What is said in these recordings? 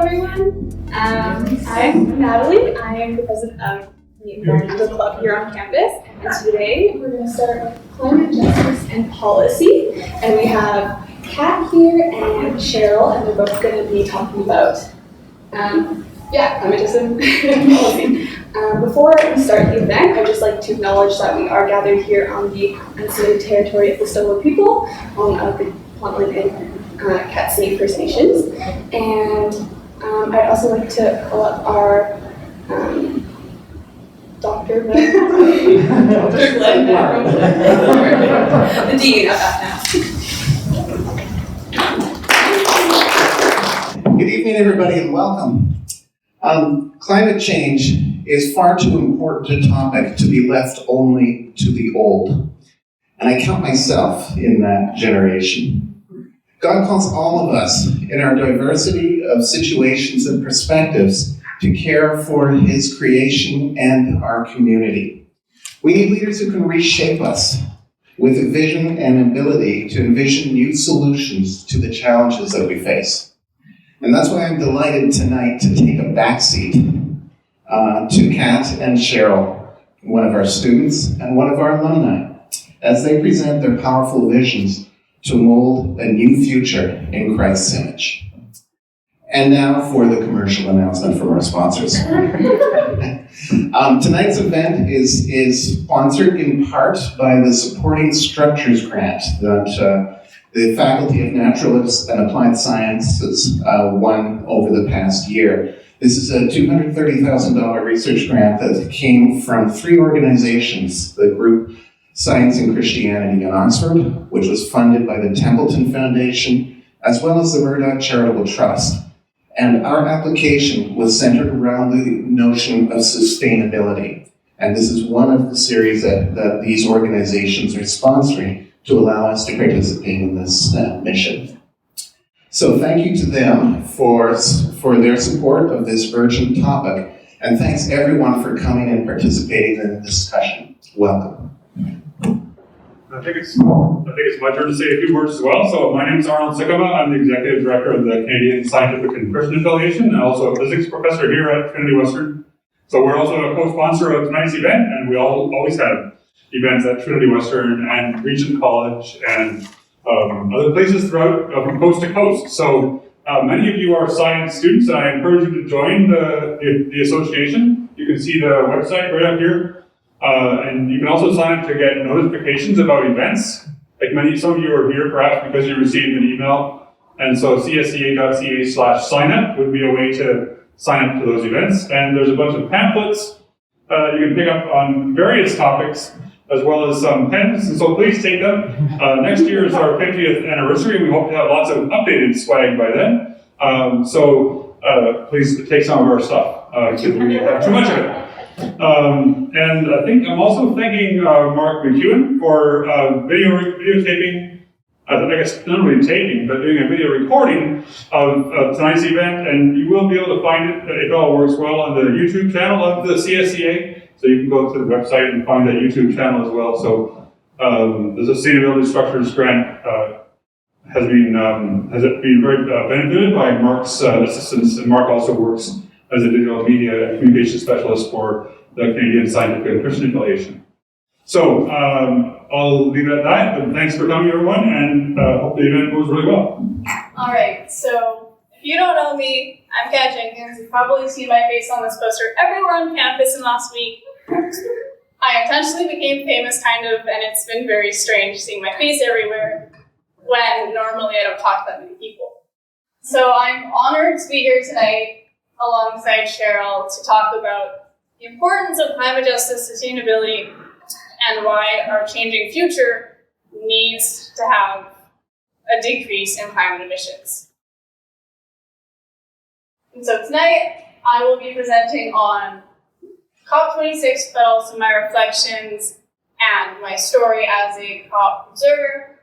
everyone. I'm Natalie. I am the president of the environmental club here on campus. And today we're going to start with climate justice and policy. And we have Kat here and Cheryl, and they're both going to be talking about climate justice and policy. Before we start the event, I'd just like to acknowledge that we are gathered here on the unceded territory of the Stillwater people, home of the Langley and Katsini First Nations. And I'd also like to call up our Dr. Glenn. Dr. Glenn, the dean of that now. Good evening, everybody, and welcome. Climate change is far too important a topic to be left only to the old. And I count myself in that generation. God calls all of us, in our diversity of situations and perspectives, to care for His creation and our community. We need leaders who can reshape us with a vision and ability to envision new solutions to the challenges that we face. And that's why I'm delighted tonight to take a backseat to Kat and Cheryl, one of our students and one of our alumni, as they present their powerful visions to mold a new future in Christ's image. And now for the commercial announcement from our sponsors. Tonight's event is sponsored in part by the Supporting Structures Grant that the Faculty of Natural and Applied Sciences won over the past year. This is a $230,000 research grant that came from 3 organizations, the group Science and Christianity in Oxford, which was funded by the Templeton Foundation, as well as the Murdoch Charitable Trust. And our application was centered around the notion of sustainability. And this is one of the series that these organizations are sponsoring to allow us to participate in this mission. So thank you to them for their support of this urgent topic. And thanks everyone for coming and participating in the discussion. Welcome. I think it's my turn to say a few words as well. So my name is Arnold Sikama. I'm the Executive Director of the Canadian Scientific and Christian Affiliation, and also a physics professor here at Trinity Western. So we're also a co-sponsor of tonight's event, and we always have events at Trinity Western and Regent College and other places throughout from coast to coast. So many of you are science students, and I encourage you to join the association. You can see the website right up here. And you can also sign up to get notifications about events. Like some of you are here perhaps because you received an email. And so csca.ca/signup would be a way to sign up to those events. And there's a bunch of pamphlets you can pick up on various topics, as well as some pens. And so please take them. Next year is our 50th anniversary. We hope to have lots of updated swag by then. So please take some of our stuff because we have too much of it. And I think I'm also thanking Mark McEwen for videotaping, I guess not really taping, but doing a video recording of tonight's event, and you will be able to find it, if it all works well, on the YouTube channel of the CSCA, so you can go to the website and find that YouTube channel as well. So the Sustainability Structures Grant has been very benefited by Mark's assistance, and Mark also works as a digital media and communication specialist for the Canadian Scientific and Christian Affiliation. So I'll leave it at that, but thanks for coming everyone, and hope the event goes really well. All right, so if you don't know me, I'm Kat Jenkins. You've probably seen my face on this poster everywhere on campus in last week. I intentionally became famous, kind of, and it's been very strange seeing my face everywhere when normally I don't talk to that many people. So I'm honored to be here tonight alongside Cheryl to talk about the importance of climate justice, sustainability, and why our changing future needs to have a decrease in climate emissions. And so tonight, I will be presenting on COP26, but also my reflections and my story as a COP observer,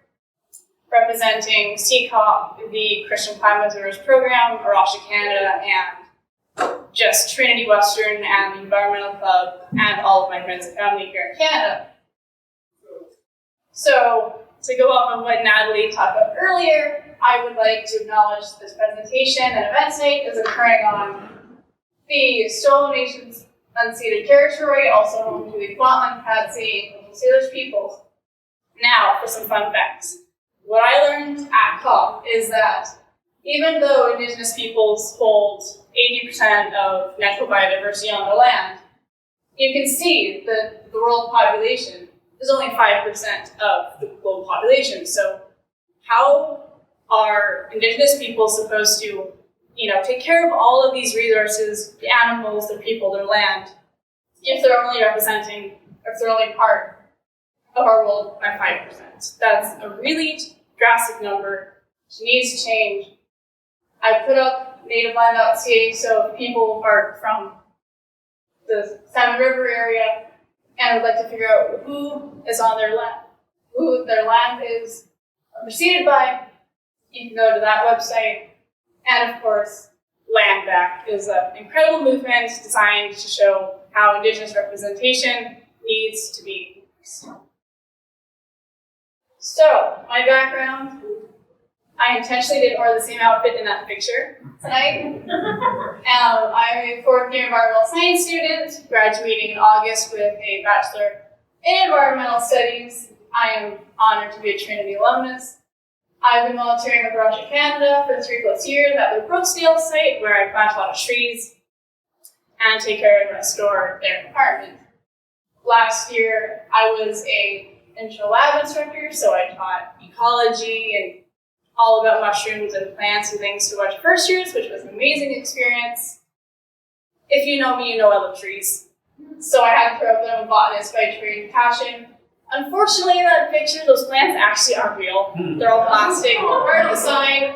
representing CCOP, the Christian Climate Observers Program, Arosha Canada, and just Trinity Western and the Environmental Club and all of my friends and family here in Canada. So to go off of what Natalie talked about earlier, I would like to acknowledge this presentation and event site is occurring on the Stolen Nations unceded territory, also known to the Kwantlen, Patsy, and Salish peoples. Now, for some fun facts. What I learned at COP is that even though Indigenous peoples hold 80% of natural biodiversity on their land, you can see that the world population is only 5% of the global population. So how are Indigenous people supposed to, take care of all of these resources, the animals, the people, their land, if they're only part of our world by 5%? That's a really drastic number. It needs to change. I put up nativeland.ca so if people are from the Salmon River area and would like to figure out who is on their land, who their land is preceded by, you can go to that website. And of course, Land Back is an incredible movement designed to show how Indigenous representation needs to be increased. So, my background, I intentionally didn't wear the same outfit in that picture tonight. I'm a fourth year environmental science student, graduating in August with a Bachelor in Environmental Studies. I am honored to be a Trinity alumnus. I've been volunteering with Project Canada for 3+ years at the Brooksdale site, where I plant a lot of trees and take care and restore their environment. Last year, I was a intro lab instructor, so I taught ecology and all about mushrooms and plants and things to a bunch of first years, which was an amazing experience. If you know me, you know I love trees. So I had to throw up that I'm a botanist by trade and passion. Unfortunately, in that picture, those plants actually aren't real. They're all plastic, they're part of the sign.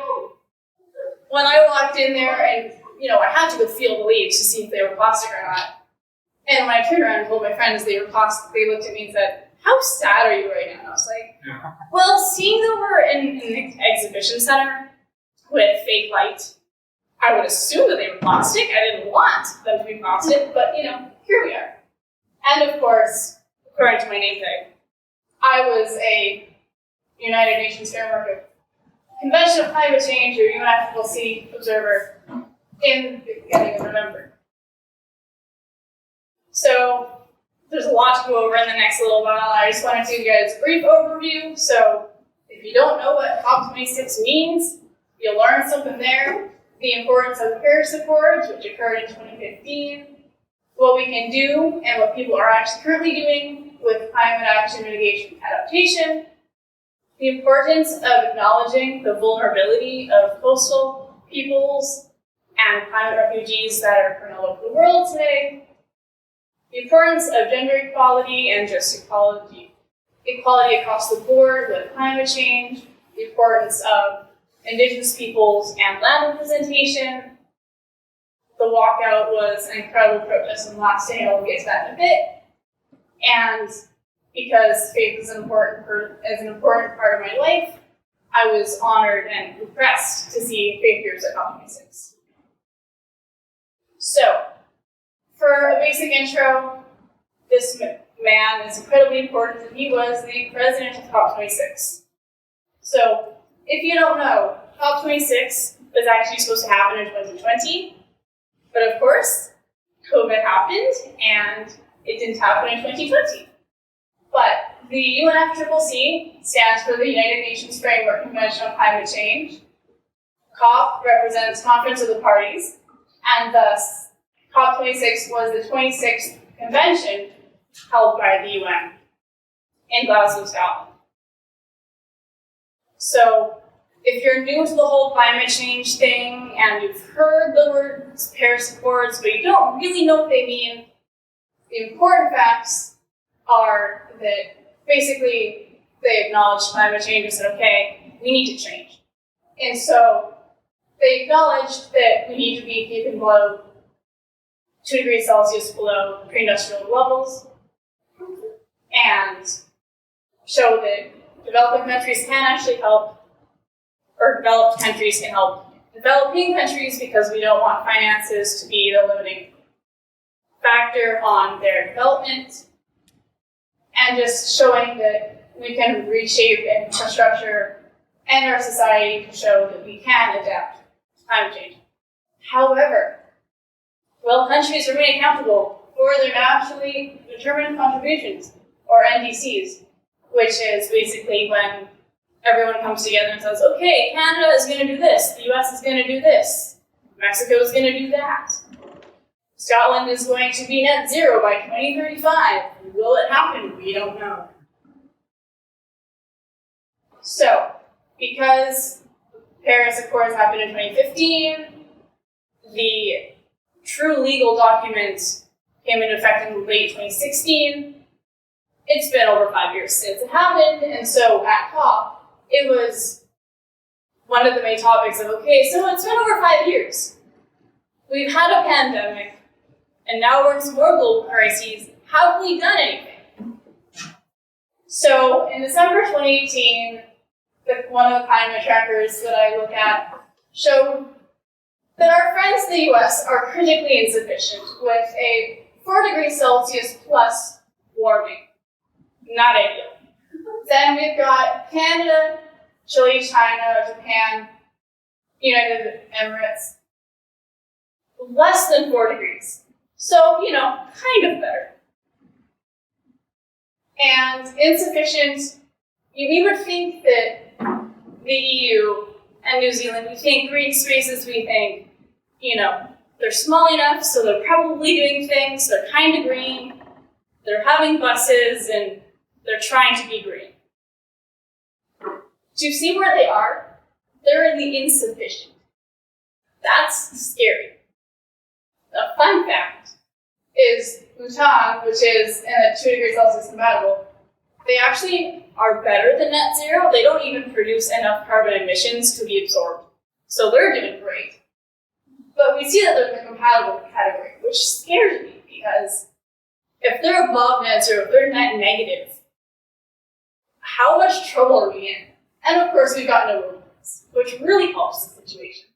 When I walked in there and, I had to go feel the leaves to see if they were plastic or not. And when I turned around and told my friends they were plastic, they looked at me and said, "How sad are you right now?" And I was like, well, seeing that we're in an exhibition center with fake light, I would assume that they were plastic. I didn't want them to be plastic, but here we are. And of course, according to my name tag, I was a United Nations Framework Convention of Climate Change, or UNFCCC observer, in the beginning of November. So there's a lot to go over in the next little while. I just wanted to give you guys a brief overview. So if you don't know what COP26 means, you'll learn something there. The importance of the Paris Accords, which occurred in 2015, what we can do and what people are actually currently doing with climate action, mitigation, adaptation, the importance of acknowledging the vulnerability of coastal peoples and climate refugees that are occurring all over the world today, the importance of gender equality and just equality across the board with climate change, the importance of Indigenous peoples and land representation. The walkout was an incredible protest on the last day, and I'll get to that in a bit. And because faith is an important part of my life, I was honored and impressed to see faith groups at COP26. So, for a basic intro, this man is incredibly important, and he was the president of COP26. So, if you don't know, COP26 was actually supposed to happen in 2020, but of course, COVID happened, and it didn't happen in 2020. But the UNFCCC stands for the United Nations Framework Convention on Climate Change. COP represents Conference of the Parties, and thus COP26 was the 26th convention held by the UN in Glasgow, Scotland. So, if you're new to the whole climate change thing and you've heard the words Paris Accords, but you don't really know what they mean, the important facts are that basically they acknowledged climate change and said, okay, we need to change. And so they acknowledged that we need to be keeping below 2 degrees Celsius below pre-industrial levels and show that developing countries can actually help, or developed countries can help developing countries, because we don't want finances to be the limiting factor on their development, and just showing that we can reshape infrastructure and our society to show that we can adapt to climate change. However, will countries remain accountable for their nationally determined contributions, or NDCs, which is basically when everyone comes together and says, okay, Canada is going to do this, the US is going to do this, Mexico is going to do that. Scotland is going to be net zero by 2035. Will it happen? We don't know. So, because Paris Accords happened in 2015, the true legal document came into effect in late 2016. It's been over 5 years since it happened, and so at COP, it was one of the main topics of, okay, so it's been over 5 years. We've had a pandemic, and now we're in some more global crises. Have we done anything? So in December 2018, one of the climate trackers that I look at showed that our friends in the US are critically insufficient with a 4 degrees Celsius plus warming. Not ideal. Then we've got Canada, Chile, China, Japan, United Emirates. Less than 4 degrees. So, kind of better. And insufficient, we would think that the EU and New Zealand, we think green spaces, we think, they're small enough, so they're probably doing things, they're kind of green, they're having buses, and they're trying to be green. Do you see where they are? They're in the insufficient. That's scary. A fun fact is Bhutan, which is in a 2 degrees Celsius compatible, they actually are better than net zero. They don't even produce enough carbon emissions to be absorbed. So they're doing great. But we see that they're in the compatible category, which scares me because if they're above net zero, if they're net negative, how much trouble are we in? And of course, we've got no roadblocks, which really helps the situation.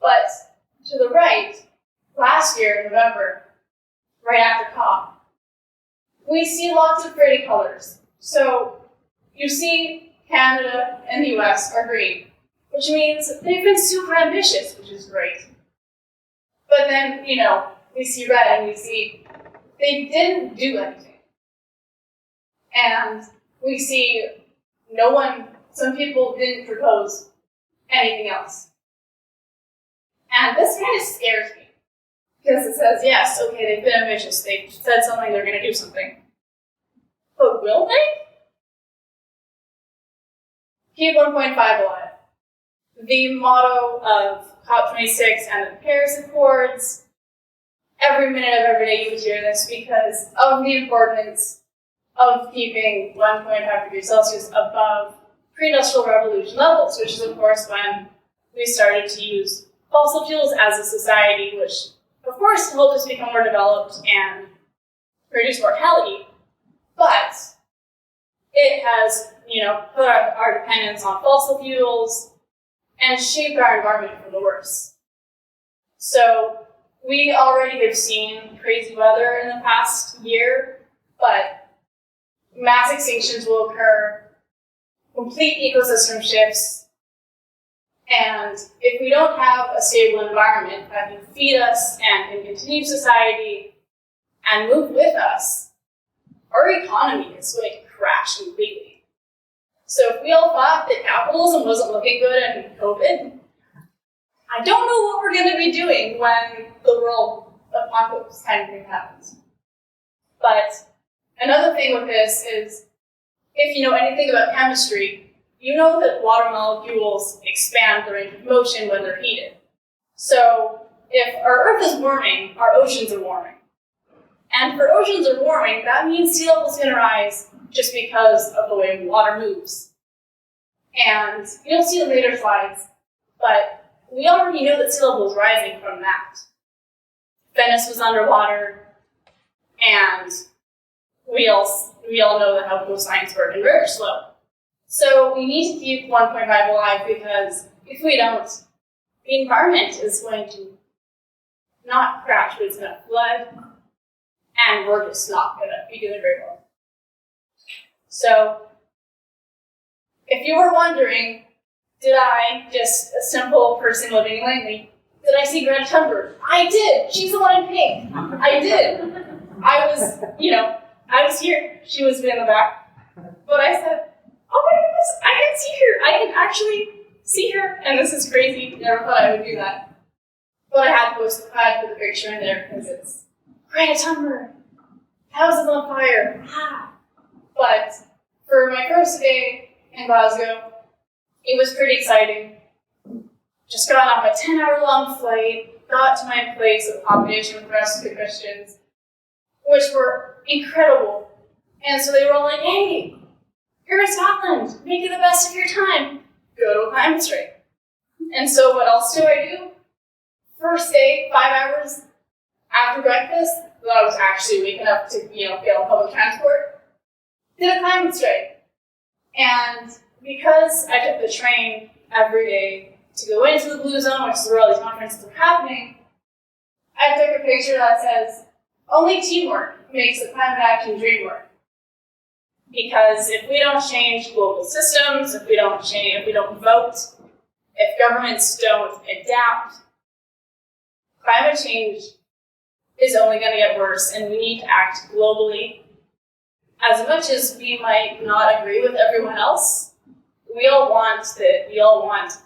But to the right, last year in November, right after COP, we see lots of pretty colors. So you see Canada and the US are green, which means they've been super ambitious, which is great. But then, we see red and we see they didn't do anything. And we see some people didn't propose anything else. And this kind of scares me. Because it says, yes, okay, they've been ambitious. They've said something, they're going to do something. But will they? Keep 1.5 alive. The motto of COP26 and the Paris Accords, every minute of every day you would hear this because of the importance of keeping 1.5 degrees Celsius above pre-industrial revolution levels, which is, of course, when we started to use fossil fuels as a society, which of course, helped us become more developed and reduce mortality, but it has, put our dependence on fossil fuels and shaped our environment for the worse. So we already have seen crazy weather in the past year, but mass extinctions will occur, complete ecosystem shifts, and if we don't have a stable environment that can feed us and can continue society and move with us, our economy is going to crash completely. So if we all thought that capitalism wasn't looking good in COVID, I don't know what we're going to be doing when the world apocalypse kind of thing happens. But another thing with this is, if you know anything about chemistry, you know that water molecules expand the range of motion when they're heated. So if our Earth is warming, our oceans are warming. And if our oceans are warming, that means sea levels are going to rise just because of the way water moves. And you'll see in later slides, but we already know that sea level is rising from that. Venice was underwater, and we all know that how coastlines work and rivers flow. So we need to keep 1.5 alive because if we don't, the environment is going to not crash, but it's going to flood, and we're just not going to be doing very well. So If you were wondering, did I, just a simple person living in Langley, did I see Greta Thunberg? I did. She's the one in pink. I did. I was here. She was in the back. But I said, oh my goodness, I can see her. I can actually see her. And this is crazy. Never thought I would do that. But I had to put the picture in there because it's Greta Thunberg. House is on fire. Ha. But for my first day in Glasgow, it was pretty exciting. Just got off a 10-hour-long flight, got to my place of accommodation with the rest of the Christians, which were incredible. And so they were all like, hey, you're in Scotland, make it the best of your time. Go to a climate strike. And so what else do I do? First day, 5 hours after breakfast, when I was actually waking up to, get on public transport, did a climate strike. And because I took the train every day to go into the Blue Zone, which is where all these conferences are happening, I took a picture that says, only teamwork makes the climate action dream work. Because if we don't change global systems, if we don't vote, if governments don't adapt, climate change is only going to get worse, and we need to act globally. As much as we might not agree with everyone else, we all want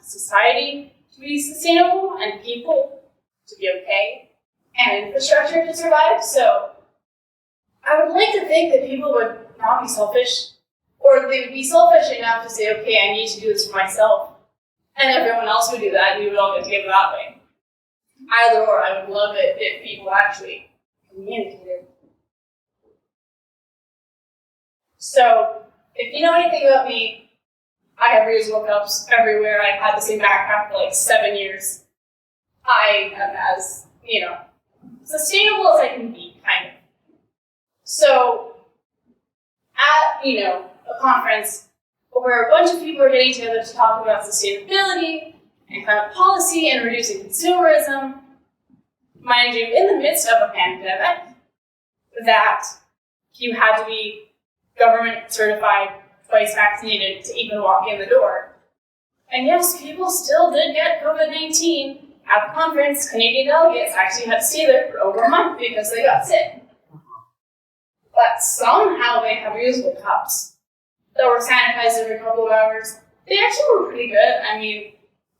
society to be sustainable and people to be okay and infrastructure to survive. So I would like to think that people would not be selfish, or they would be selfish enough to say, okay, I need to do this for myself, and everyone else would do that, and we would all get together that way. Either or, I would love it if people actually communicated. So, if you know anything about me, I have reusable cups everywhere. I've had the same backpack for like 7 years. I am as, sustainable as I can be, kind of. So, at, a conference where a bunch of people are getting together to talk about sustainability and climate policy and reducing consumerism, mind you, in the midst of a pandemic, that you had to be government certified, twice vaccinated to even walk in the door. And yes, people still did get COVID-19 at the conference. Canadian delegates actually had to stay there for over a month because they got sick. But somehow they have reusable cups that were sanitized every couple of hours. They actually were pretty good. I mean,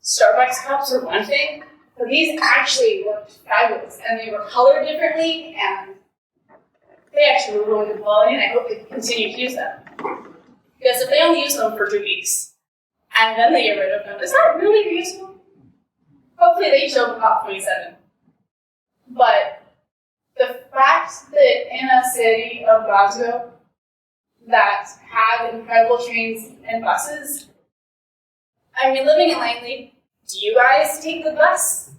Starbucks cups are one thing, but these actually worked fabulous, and they were colored differently, and they actually were really good quality, and I hope they continue to use them. Because if they only use them for 2 weeks, and then they get rid of them, is that really reusable? Hopefully they show up about 27. But the fact that in a city of Glasgow that had incredible trains and buses, I mean, living in Langley, do you guys take the bus?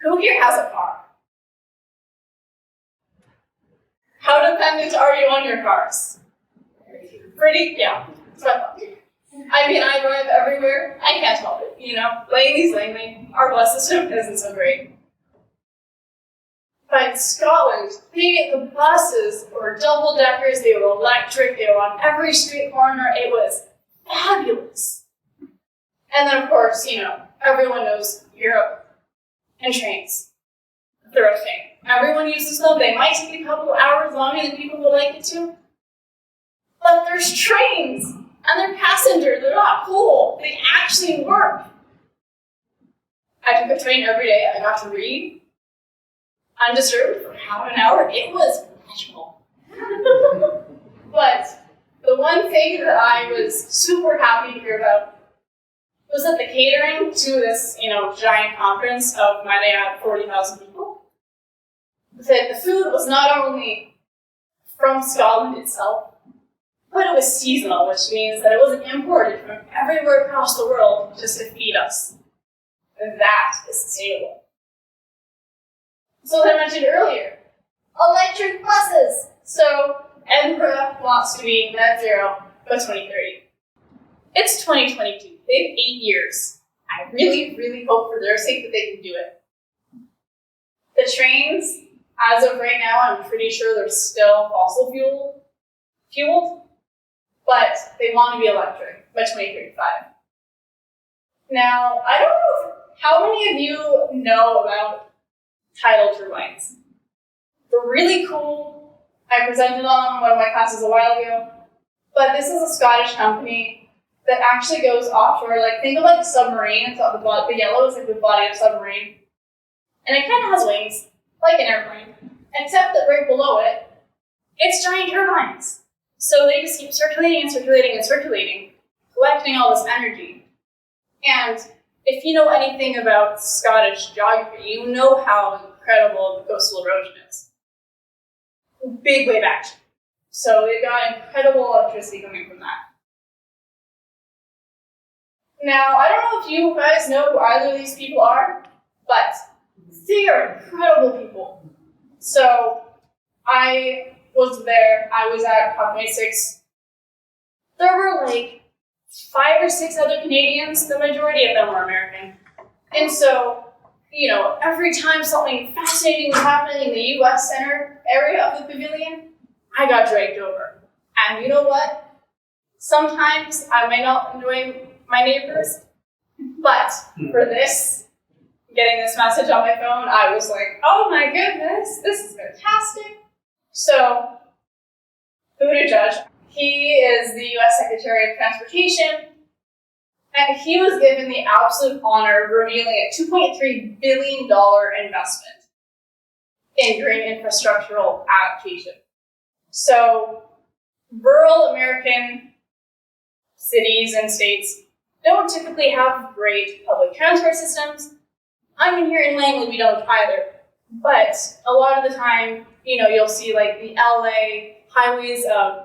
Who here has a car? How dependent are you on your cars? Pretty, yeah. That's what I thought. I mean, I drive everywhere. I can't help it, Langley's Langley. Our bus system isn't so great. But in Scotland, the buses were double-deckers, they were electric, they were on every street corner. It was fabulous. And then, of course, everyone knows Europe and trains. They're a thing. Everyone uses them. They might take a couple hours longer than people would like it to. But there's trains, and they're passenger. They're not cool. They actually work. I took a train every day. I got to read undisturbed for half an hour. It was magical. But the one thing that I was super happy to hear about was that the catering to this, giant conference of, might I add, 40,000 people, that the food was not only from Scotland itself, but it was seasonal, which means that it wasn't imported from everywhere across the world just to feed us. And that is sustainable. So, as I mentioned earlier, electric buses. So, Edinburgh wants to be net zero by 2030. It's 2022. They have 8 years. I really, really hope for their sake that they can do it. The trains, as of right now, I'm pretty sure they're still fossil fueled. but they want to be electric by 2035. Now, I don't know how many of you know about tidal turbines. They're really cool. I presented on them in one of my classes a while ago, but this is a Scottish company that actually goes offshore. Like, think of like a submarine. It's on the yellow is like the body of a submarine, and it kind of has wings, like an airplane, except that right below it, it's giant turbines. So they just keep circulating and circulating and circulating, collecting all this energy. And if you know anything about Scottish geography, you know how incredible the coastal erosion is. Big wave action. So they've got incredible electricity coming from that. Now, I don't know if you guys know who either of these people are, but they are incredible people. So I was there. I was at COP26. There were like 5 or 6 other Canadians. The majority of them were American. And so, you know, every time something fascinating was happening in the U.S. center area of the pavilion, I got dragged over. And you know what? Sometimes I might not enjoy my neighbors, but for this, getting this message on my phone, I was like, oh my goodness, this is fantastic. So, who to judge? He is the U.S. Secretary of Transportation, and he was given the absolute honor of revealing a $2.3 billion investment in green infrastructural adaptation. So, rural American cities and states don't typically have great public transport systems. I mean, here in Langley, we don't either. But a lot of the time, you know, you'll see like the LA highways of,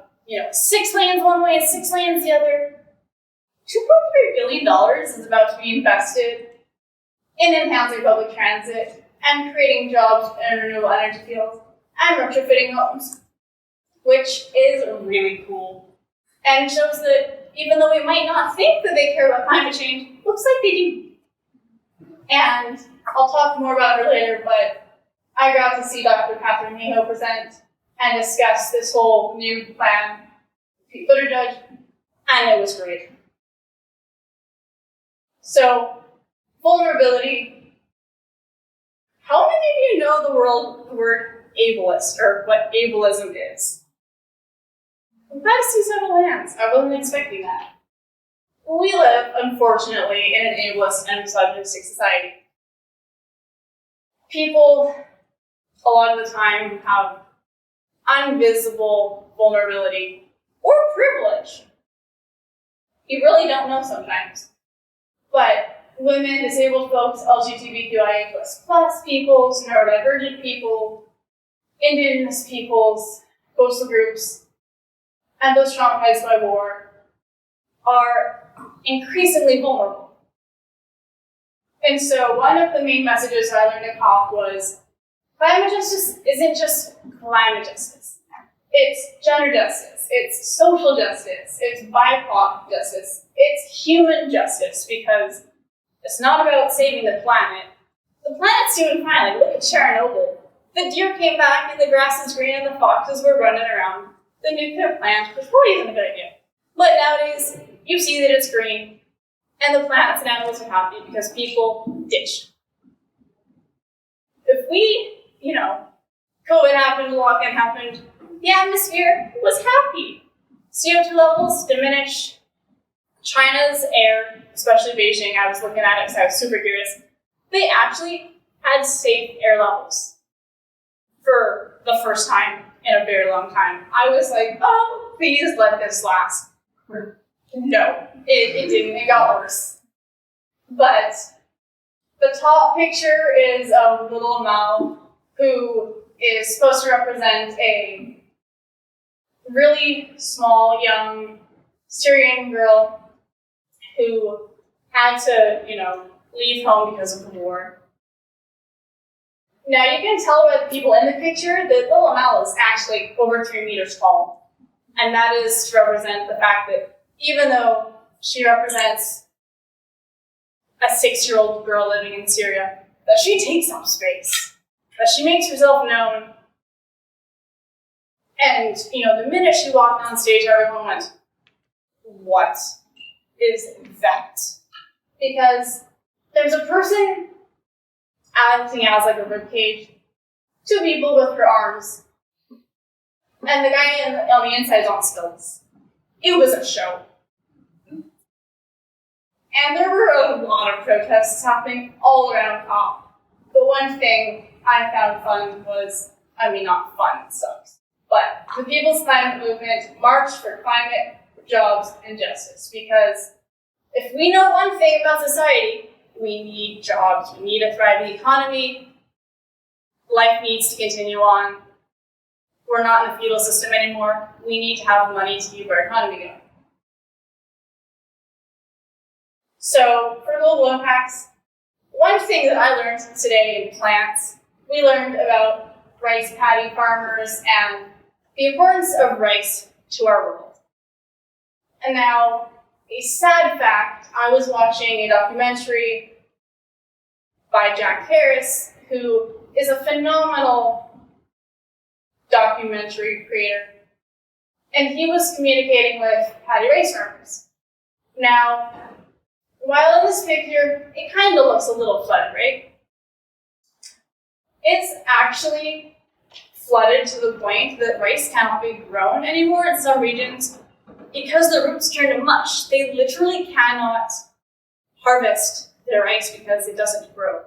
6 lanes one way and 6 lanes the other. $2.3 billion is about to be invested in enhancing public transit and creating jobs in renewable energy fields and retrofitting homes, which is really cool. And shows that even though we might not think that they care about climate change, looks like they do. And I'll talk more about her later, but I got to see Dr. Catherine Maho present and discuss this whole new plan with Pete Buttigieg, and it was great. So, vulnerability. How many of you know the word ableist, or what ableism is? I'm glad to see several hands. I wasn't expecting that. We live, unfortunately, in an ableist and misogynistic society. People, a lot of the time, have invisible vulnerability or privilege. You really don't know sometimes. But women, disabled folks, LGBTQIA++ peoples, neurodivergent people, indigenous peoples, coastal groups, and those traumatized by war are increasingly vulnerable. And so one of the main messages I learned at COP was, climate justice isn't just climate justice. It's gender justice, it's social justice, it's BIPOC justice, it's human justice, because it's not about saving the planet. The planet's doing fine. Like, look at Chernobyl. The deer came back and the grass is green and the foxes were running around. The nuclear plant, which probably isn't a good idea. But nowadays, you see that it's green, and the plants and animals are happy because people ditched. If we, COVID happened, lockdown happened, the atmosphere was happy. CO2 levels diminished. China's air, especially Beijing, I was looking at it because I was super curious, they actually had safe air levels for the first time in a very long time. I was like, oh, please let this last. No, it didn't. It got worse. But the top picture is of little Mal, who is supposed to represent a really small, young Syrian girl who had to, leave home because of the war. Now, you can tell by the people in the picture that little Mal is actually over 3 meters tall. And that is to represent the fact that even though she represents a 6-year-old girl living in Syria, that she takes up space, that she makes herself known. And, the minute she walked on stage, everyone went, what is that? Because there's a person acting as like a ribcage, two people with her arms, and the guy on the inside is on stilts. It was a show. And there were a lot of protests happening all around COP. But one thing I found fun was, not fun, it sucks, but the People's Climate Movement marched for climate, jobs, and justice. Because if we know one thing about society, we need jobs, we need a thriving economy, life needs to continue on. We're not in the feudal system anymore. We need to have money to keep our economy going. So, for global impacts, one thing that I learned today in plants, we learned about rice paddy farmers and the importance of rice to our world. And now, a sad fact, I was watching a documentary by Jack Harris, who is a phenomenal documentary creator, and he was communicating with paddy rice farmers. Now, while in this picture, it kind of looks a little flooded, right? It's actually flooded to the point that rice cannot be grown anymore in some regions because the roots turn to mush. They literally cannot harvest their rice because it doesn't grow.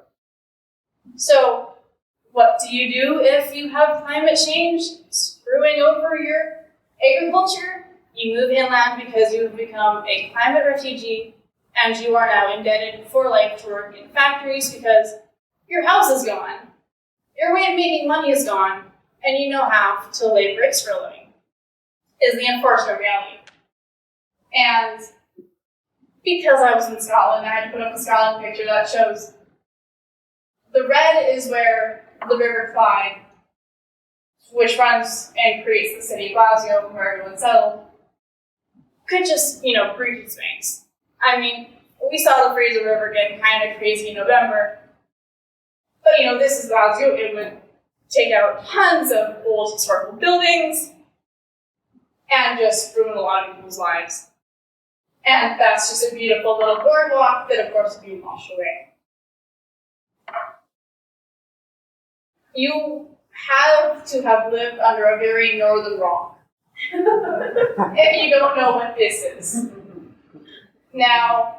So, what do you do if you have climate change screwing over your agriculture? You move inland because you have become a climate refugee, and you are now indebted for life to work in factories because your house is gone, your way of making money is gone, and you now have to lay bricks for a living, is the unfortunate reality. And because I was in Scotland, I had to put up a Scotland picture that shows the red is where the River Clyde, which runs and creates the city of Glasgow, where everyone settled, could just, breach its banks. We saw the Fraser River getting kind of crazy in November, but this is Glasgow. It would take out tons of old historical buildings and just ruin a lot of people's lives. And that's just a beautiful little boardwalk that, of course, would be washed away. You have to have lived under a very northern rock if you don't know what this is. Now,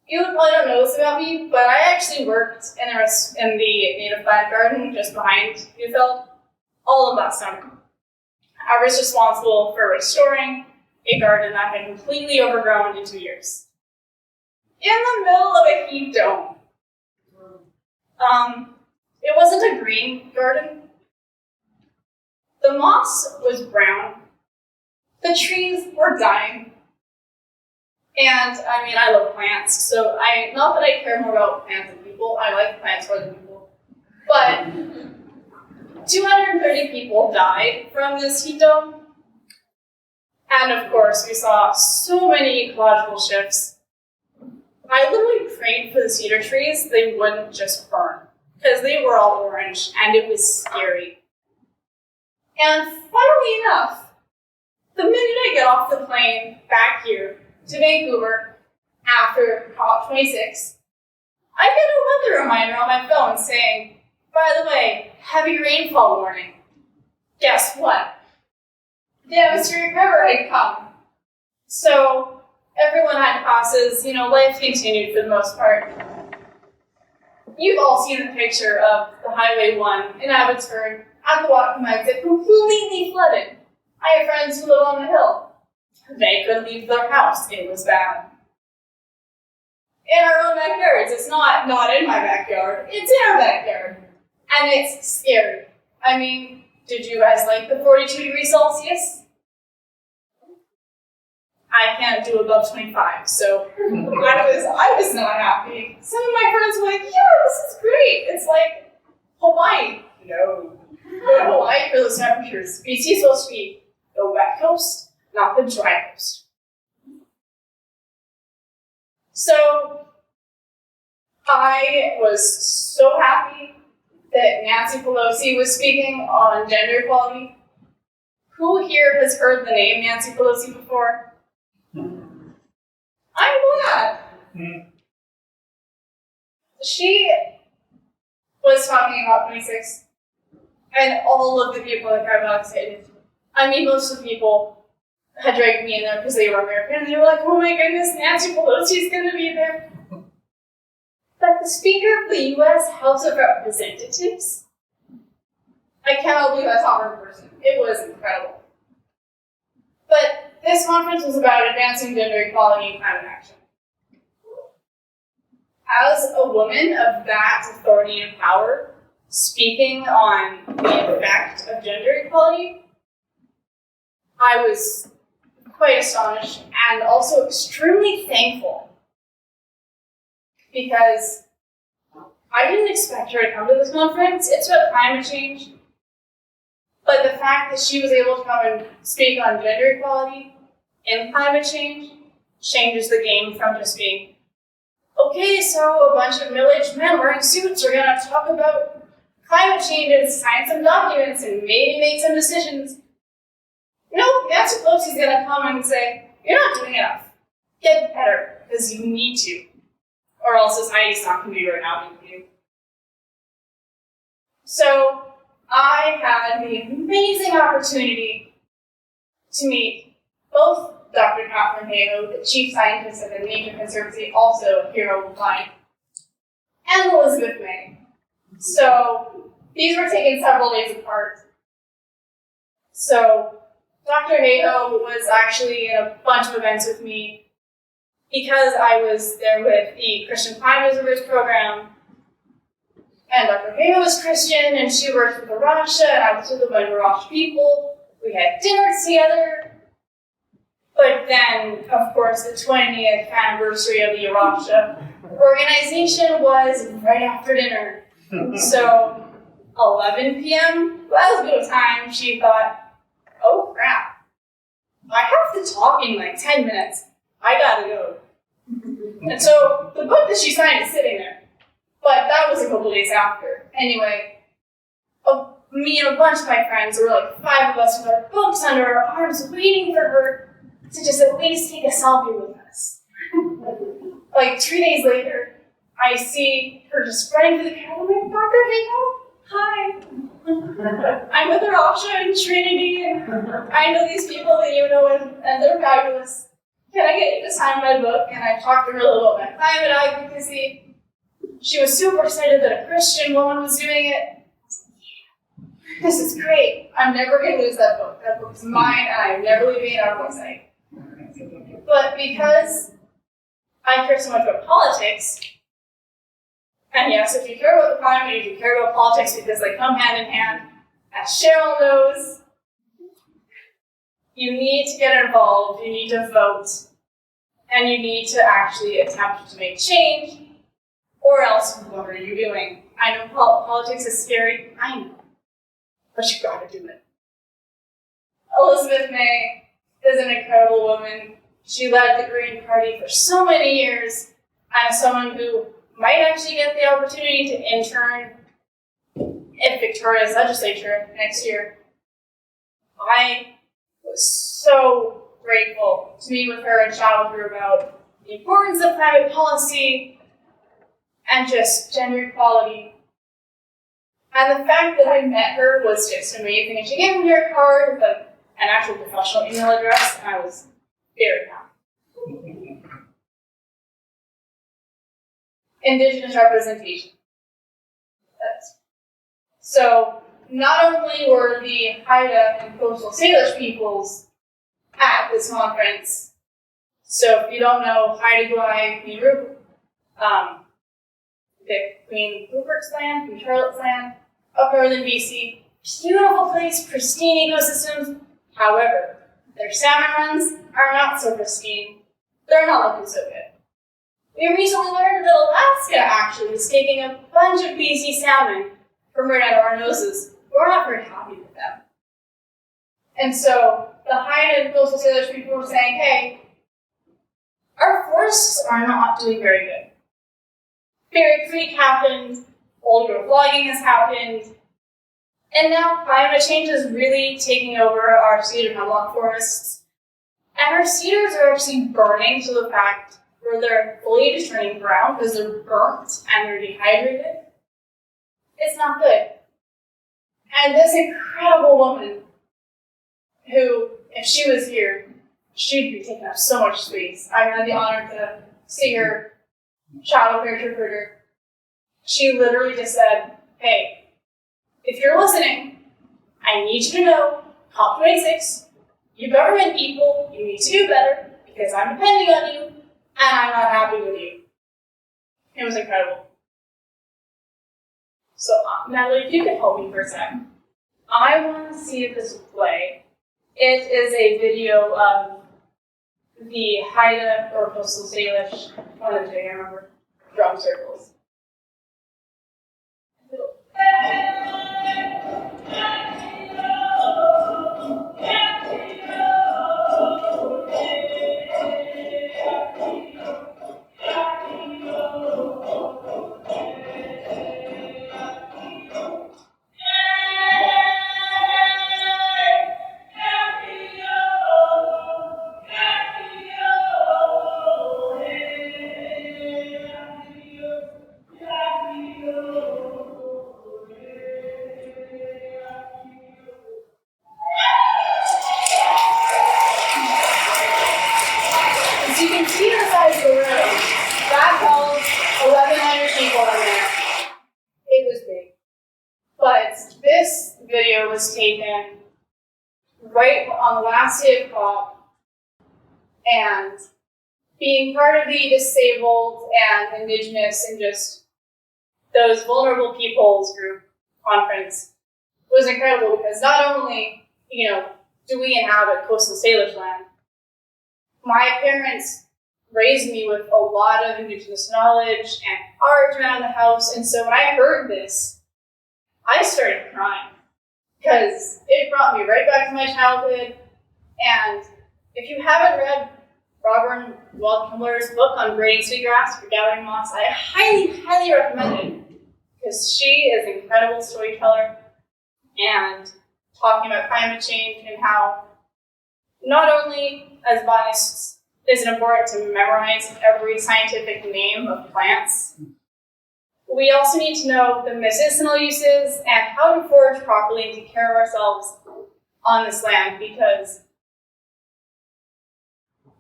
you probably don't know this about me, but I actually worked in the native plant garden just behind Newfeld all of last summer. I was responsible for restoring a garden that had completely overgrown in 2 years. In the middle of a heat dome. It wasn't a green garden. The moss was brown. The trees were dying. And I love plants, so not that I care more about plants than people, I like plants more than people. But 230 people died from this heat dome. And of course, we saw so many ecological shifts. I literally prayed for the cedar trees, they wouldn't just burn, because they were all orange, and it was scary. And funnily enough, the minute I get off the plane back here to Vancouver after COP26, I get a weather reminder on my phone saying, by the way, heavy rainfall warning. Guess what? The atmospheric river had come. So everyone had classes, life continued for the most part. You've all seen the picture of the Highway 1 in Abbotsford at the walking exit completely flooded. I have friends who live on the hill. They couldn't leave their house. It was bad. In our own backyards. It's not in my backyard. It's in our backyard. And it's scary. Did you guys like the 42 degrees Celsius? I can't do above 25, so I was not happy. Some of my friends were like, yeah, this is great. It's like Hawaii. No. Go to Hawaii for those temperatures. BC is supposed to be the wet coast, not the dry coast. So I was so happy that Nancy Pelosi was speaking on gender equality. Who here has heard the name Nancy Pelosi before? I'm glad. She was talking about 26, and all of the people that got about excited. I mean, most of the people had dragged me in there because they were American, and they were like, oh my goodness, Nancy Pelosi's going to be there. But the Speaker of the U.S. House of Representatives, I cannot believe I saw her in person. It was incredible. But this conference was about advancing gender equality and climate action. As a woman of that authority and power, speaking on the effect of gender equality, I was quite astonished and also extremely thankful, because I didn't expect her to come to this conference. It's about climate change. But the fact that she was able to come and speak on gender equality and climate change changes the game from just being, okay, so a bunch of middle-aged men wearing suits are going to talk about climate change and sign some documents and maybe make some decisions. No, Nancy Pelosi's going to come and say, you're not doing enough. Get better, because you need to. Or else society's not going to be right now with you. So I had the amazing opportunity to meet both Dr. Catherine Hayhoe, the chief scientist at the Nature Conservancy, also a hero of mine, and Elizabeth May. So these were taken several days apart. So Dr. Hayhoe was actually in a bunch of events with me because I was there with the Christian Climate Observers program, and Dr. Hayhoe was Christian, and she worked with the Rasha, and I was with a bunch of Rasha people. We had dinners together. But then, of course, the 20th anniversary of the Rasha organization was right after dinner. So 11 p.m., that was a good time. She thought, oh crap, I have to talk in like 10 minutes. I gotta go. And so the book that she signed is sitting there. But that was a couple days after. Anyway, me and a bunch of my friends, there were like 5 of us with our books under our arms waiting for her to just at least take a selfie with us. Like 3 days later, I see her just running through the crowd. I'm like, Dr. Hayhoe, hi. I'm with Rasha and Trinity, and I know these people that you know, and they're fabulous. Can I get you to sign my book? And I talked to her a little about my climate advocacy. She was super excited that a Christian woman was doing it. I was like, yeah, this is great. I'm never going to lose that book. That book's mine, and I'm never leaving it on our website. But because I care so much about politics, and yes, if you care about the climate, you care about politics because they come hand in hand, as Cheryl knows, you need to get involved, you need to vote, and you need to actually attempt to make change, or else what are you doing? I know politics is scary, I know, but you gotta do it. Elizabeth May is an incredible woman. She led the Green Party for so many years. I'm someone who might actually get the opportunity to intern in Victoria's legislature next year. I was so grateful to meet with her and chat with her about the importance of climate policy and just gender equality. And the fact that I met her was just amazing. And she gave me her card with an actual professional email address, and I was very happy. Indigenous representation. So, not only were the Haida and coastal Salish peoples at this conference, so if you don't know, Haida Gwaii, Queen Rupert's land, Queen Charlotte's land, up northern BC, beautiful place, pristine ecosystems. However, their salmon runs are not so pristine. They're not looking so good. We recently learned that Alaska actually is taking a bunch of BC salmon from right under our noses. We're not very happy with them. And so the Haida and coastal Salish people were saying, hey, our forests are not doing very good. Berry Creek happened, old growth logging has happened, and now climate change is really taking over our cedar hemlock forests. And our cedars are actually burning to the fact where they're fully just turning brown because they're burnt and they're dehydrated. It's not good. And this incredible woman, who, if she was here, she'd be taking up so much space. I had the honor to see her shadow character recruiter. She literally just said, hey, if you're listening, I need you to know, COP26, you government people, you need to do better because I'm depending on you and I'm not happy with you. It was incredible. So, Natalie, if you could help me for a second. I want to see if this will play. It is a video of the Haida or Coastal Salish, one of the two, I remember, drum circles. As you can see the size of the room, that held 1,100 people in there. It was big. But this video was taken right on the last day of COP, and being part of the disabled and Indigenous and just those vulnerable peoples group conference was incredible because not only, do we inhabit coastal Salish land, my parents raised me with a lot of Indigenous knowledge and art around the house, and so when I heard this, I started crying because it brought me right back to my childhood. And if you haven't read Robert Waldkimler's book on braiding sweetgrass for gathering moss, I highly, highly recommend it because she is an incredible storyteller and talking about climate change and how not only as botanists is it important to memorize every scientific name of plants, we also need to know the medicinal uses and how to forage properly and take care of ourselves on this land, because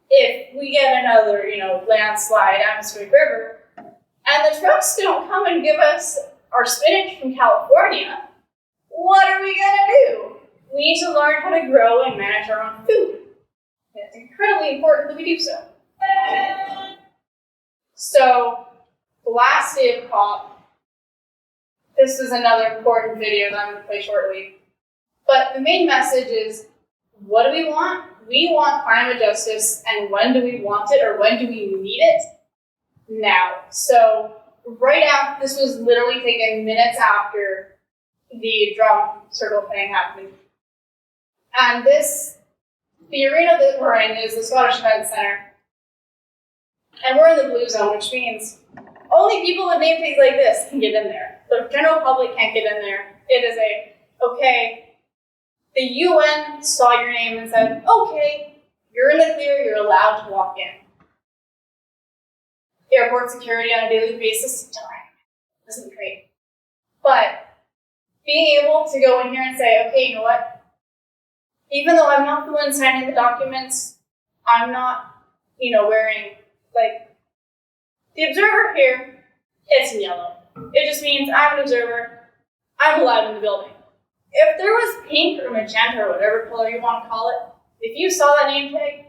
if we get another, landslide atmospheric river, and the trucks don't come and give us our spinach from California, what are we gonna do? We need to learn how to grow and manage our own food. It's incredibly important that we do so. So, the last day of COP, this is another important video that I'm going to play shortly. But the main message is, what do we want? We want climate justice, and when do we want it, or when do we need it? Now. So, right after, this was literally taken minutes after the drum circle thing happened. And the arena that we're in is the Scottish Event Centre. And we're in the blue zone, which means only people with name tags like this can get in there. The general public can't get in there. It is okay, the UN saw your name and said, okay, you're in the clear, you're allowed to walk in. Airport security on a daily basis, isn't great. But being able to go in here and say, okay, you know what? Even though I'm not the one signing the documents, I'm not, wearing, the observer here, it's in yellow. It just means I'm an observer, I'm allowed in the building. If there was pink or magenta or whatever color you want to call it, if you saw that name tag,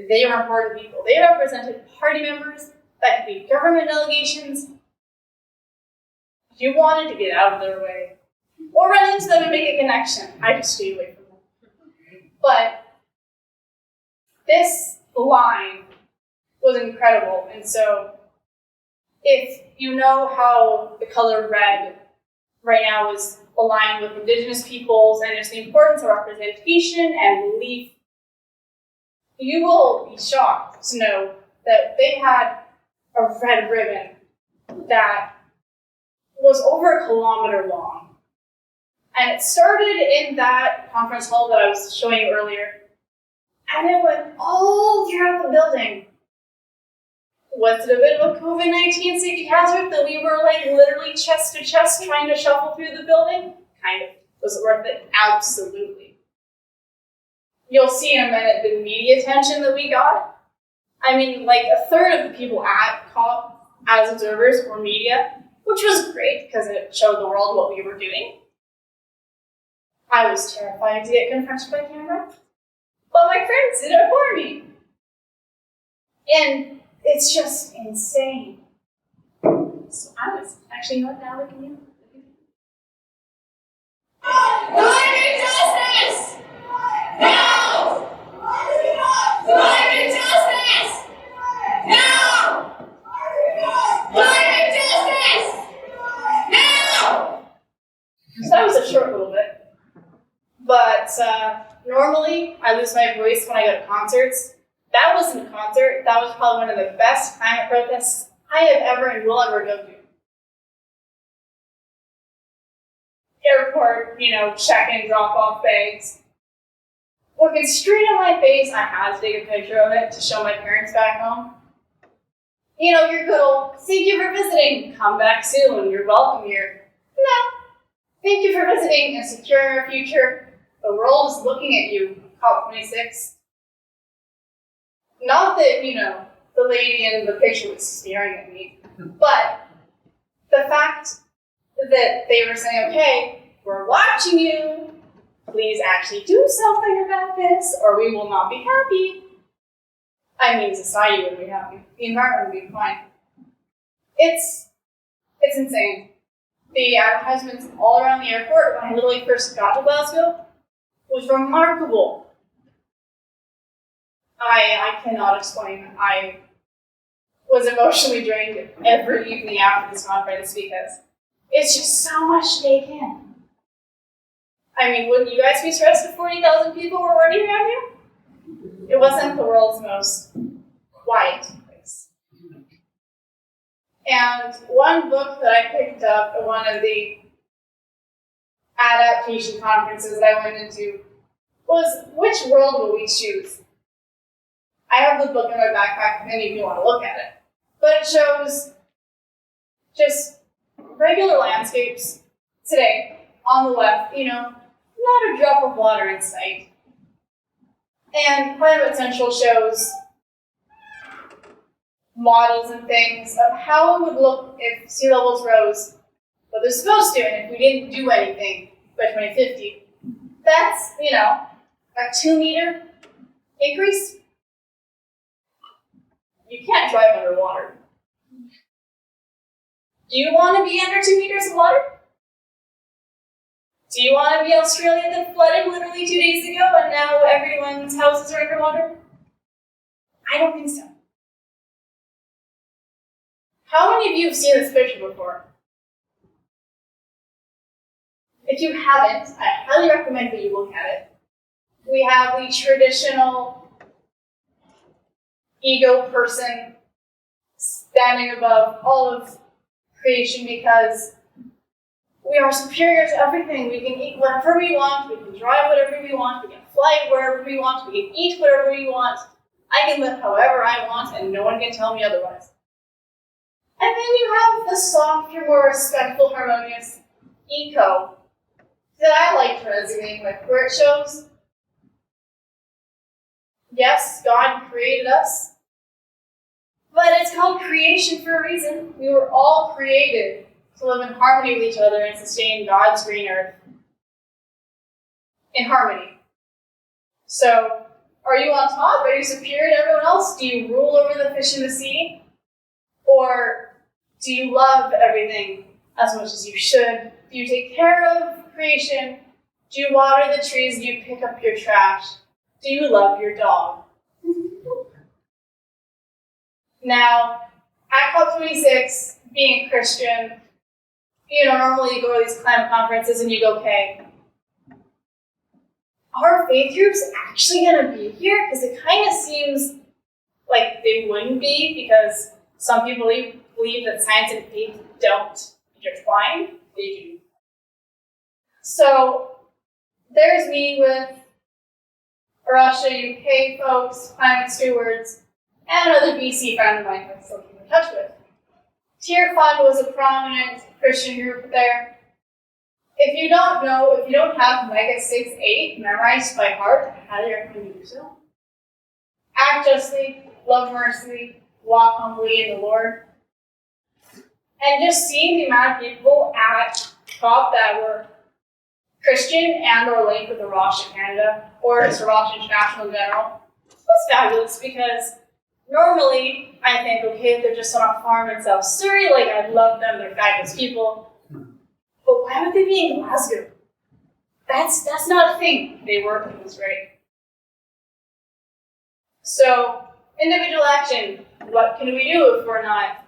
they were important people. They represented party members, that could be government delegations. If you wanted to get out of their way, or run into them and make a connection, I just stay away from them. But this line was incredible, and so if you know how the color red right now is aligned with Indigenous peoples and just the importance of representation and belief, you will be shocked to know that they had a red ribbon that was over 1 kilometer long. And it started in that conference hall that I was showing you earlier, and it went all throughout the building. Was it a bit of a COVID-19 safety hazard that we were like literally chest to chest trying to shuffle through the building? Kind of. Was it worth it? Absolutely. You'll see in a minute the media attention that we got. I mean, like a third of the people at COP as observers were media, which was great because it showed the world what we were doing. I was terrified to get confronted by camera, but my friends did it for me. And it's just insane. So I was actually not now looking you. Climate justice! Now! Climate justice! Now! Climate justice! Now! So that was a short little bit. But normally I lose my voice when I go to concerts. That wasn't a concert. That was probably one of the best climate protests I have ever and will ever go to. Airport, check-in, drop-off bags. Looking straight in my face, I had to take a picture of it to show my parents back home. Your good old, thank you for visiting, come back soon, you're welcome here. No, thank you for visiting and securing our future. The world is looking at you, COP26. Not that, the lady in the picture was staring at me, but the fact that they were saying, okay, we're watching you, please actually do something about this, or we will not be happy. I mean, society would be happy. The environment would be fine. It's insane. The advertisements all around the airport when I literally first got to Glasgow was remarkable. I cannot explain. I was emotionally drained every evening after this conference because it's just so much to take in. I mean, wouldn't you guys be stressed if 40,000 people were running around you? It wasn't the world's most quiet place. And one book that I picked up at one of the adaptation conferences that I went into was Which World Will We Choose? I have the book in my backpack if any of you want to look at it. But it shows just regular landscapes today on the left, not a drop of water in sight. And Climate Central shows models and things of how it would look if sea levels rose, what they're supposed to, and if we didn't do anything by 2050. That's, a 2-meter increase. You can't drive underwater. Do you want to be under 2 meters of water? Do you want to be Australia that flooded literally 2 days ago and now everyone's houses are underwater? I don't think so. How many of you have seen this picture before? If you haven't, I highly recommend that you look at it. We have the traditional ego person standing above all of creation because we are superior to everything. We can eat whatever we want, we can drive whatever we want, we can fly wherever we want, we can eat whatever we want. I can live however I want and no one can tell me otherwise. And then you have the softer, more respectful, harmonious eco that I like to resonate with, where it shows, yes, God created us, but it's called creation for a reason. We were all created to live in harmony with each other and sustain God's green earth in harmony. So, are you on top? Are you superior to everyone else? Do you rule over the fish in the sea? Or do you love everything as much as you should? Do you take care of creation? Do you water the trees? Do you pick up your trash? Do you love your dog? Now, at COP26, being a Christian, normally you go to these climate conferences and you go, okay, are faith groups actually going to be here? Because it kind of seems like they wouldn't be, because some people believe that science and faith don't intertwine. They do. So there's me with Russia, UK folks, climate stewards, and another BC friend of mine who I still keep in touch with. Tier Fund was a prominent Christian group there. If you don't know, if you don't have Micah 6:8 memorized by heart, I highly recommend you do so. Act justly, love mercy, walk humbly in the Lord. And just seeing the amount of people at COP that were Christian and or linked with the Rosh in Canada, or just the Rosh International in general, was fabulous because normally I think, okay, they're just on a farm in South Surrey, like I love them, they're fabulous people. But why would they be in Glasgow? That's not a thing. They were, it was right. So, individual action. What can we do if we're not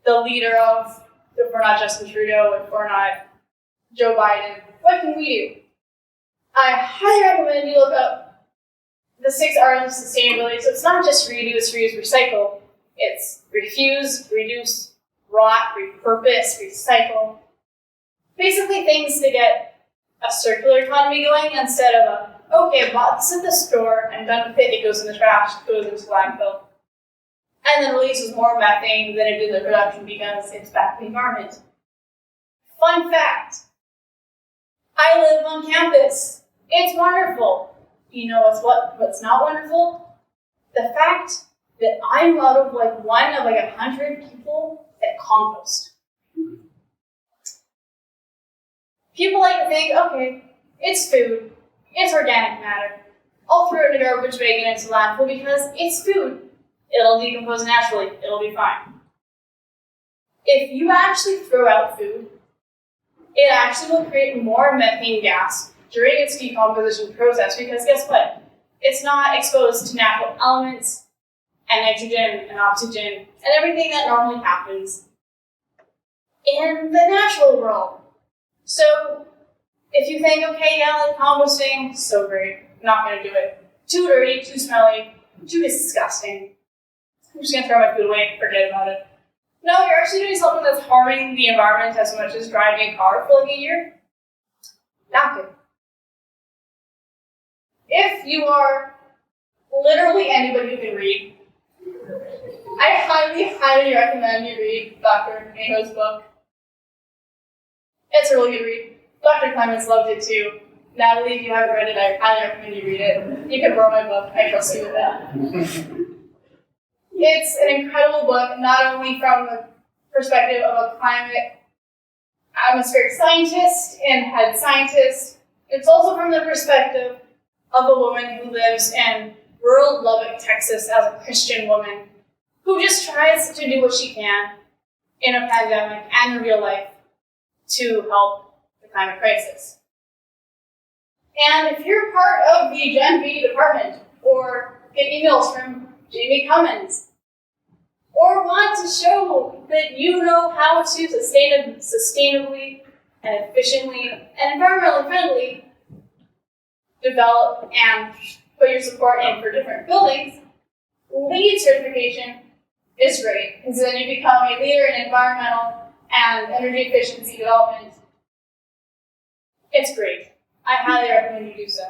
the leader of, if we're not Justin Trudeau, if we're not Joe Biden? What can we do? I highly recommend you look up the 6 R's of sustainability. So it's not just reduce, reuse, recycle. It's refuse, reduce, rot, repurpose, recycle. Basically things to get a circular economy going instead of a, okay, I bought this at the store, I'm done with it, it goes in the trash, it goes into landfill. And then releases more methane than it did in the production because it's back to the environment. Fun fact, I live on campus. It's wonderful. You know what's not wonderful? The fact that I'm out of one of 100 people that compost. People like to think, okay, it's food, it's organic matter. I'll throw it in a garbage bag and into landfill because it's food. It'll decompose naturally, it'll be fine. If you actually throw out food, it actually will create more methane gas during its decomposition process because guess what? It's not exposed to natural elements and nitrogen and oxygen and everything that normally happens in the natural world. So if you think, okay, yeah, like composting, so great, not gonna do it. Too dirty, too smelly, too disgusting. I'm just gonna throw my food away, forget about it. No, you're actually doing something that's harming the environment as much as driving a car for a year. Not good. If you are literally anybody who can read, I highly, highly recommend you read Dr. Naho's book. It's a really good read. Dr. Clements loved it too. Natalie, if you haven't read it, I highly recommend you read it. You can borrow my book. I trust you with that. It's an incredible book, not only from the perspective of a climate atmospheric scientist and head scientist, it's also from the perspective of a woman who lives in rural Lubbock, Texas as a Christian woman who just tries to do what she can in a pandemic and in real life to help the climate crisis. And if you're part of the Gen V department, or get emails from Jamie Cummins, or want to show that you know how to sustainably and efficiently and environmentally friendly develop and put your support in for different buildings, LEED certification is great, because then you become a leader in environmental and energy efficiency development. It's great. I highly recommend you do so.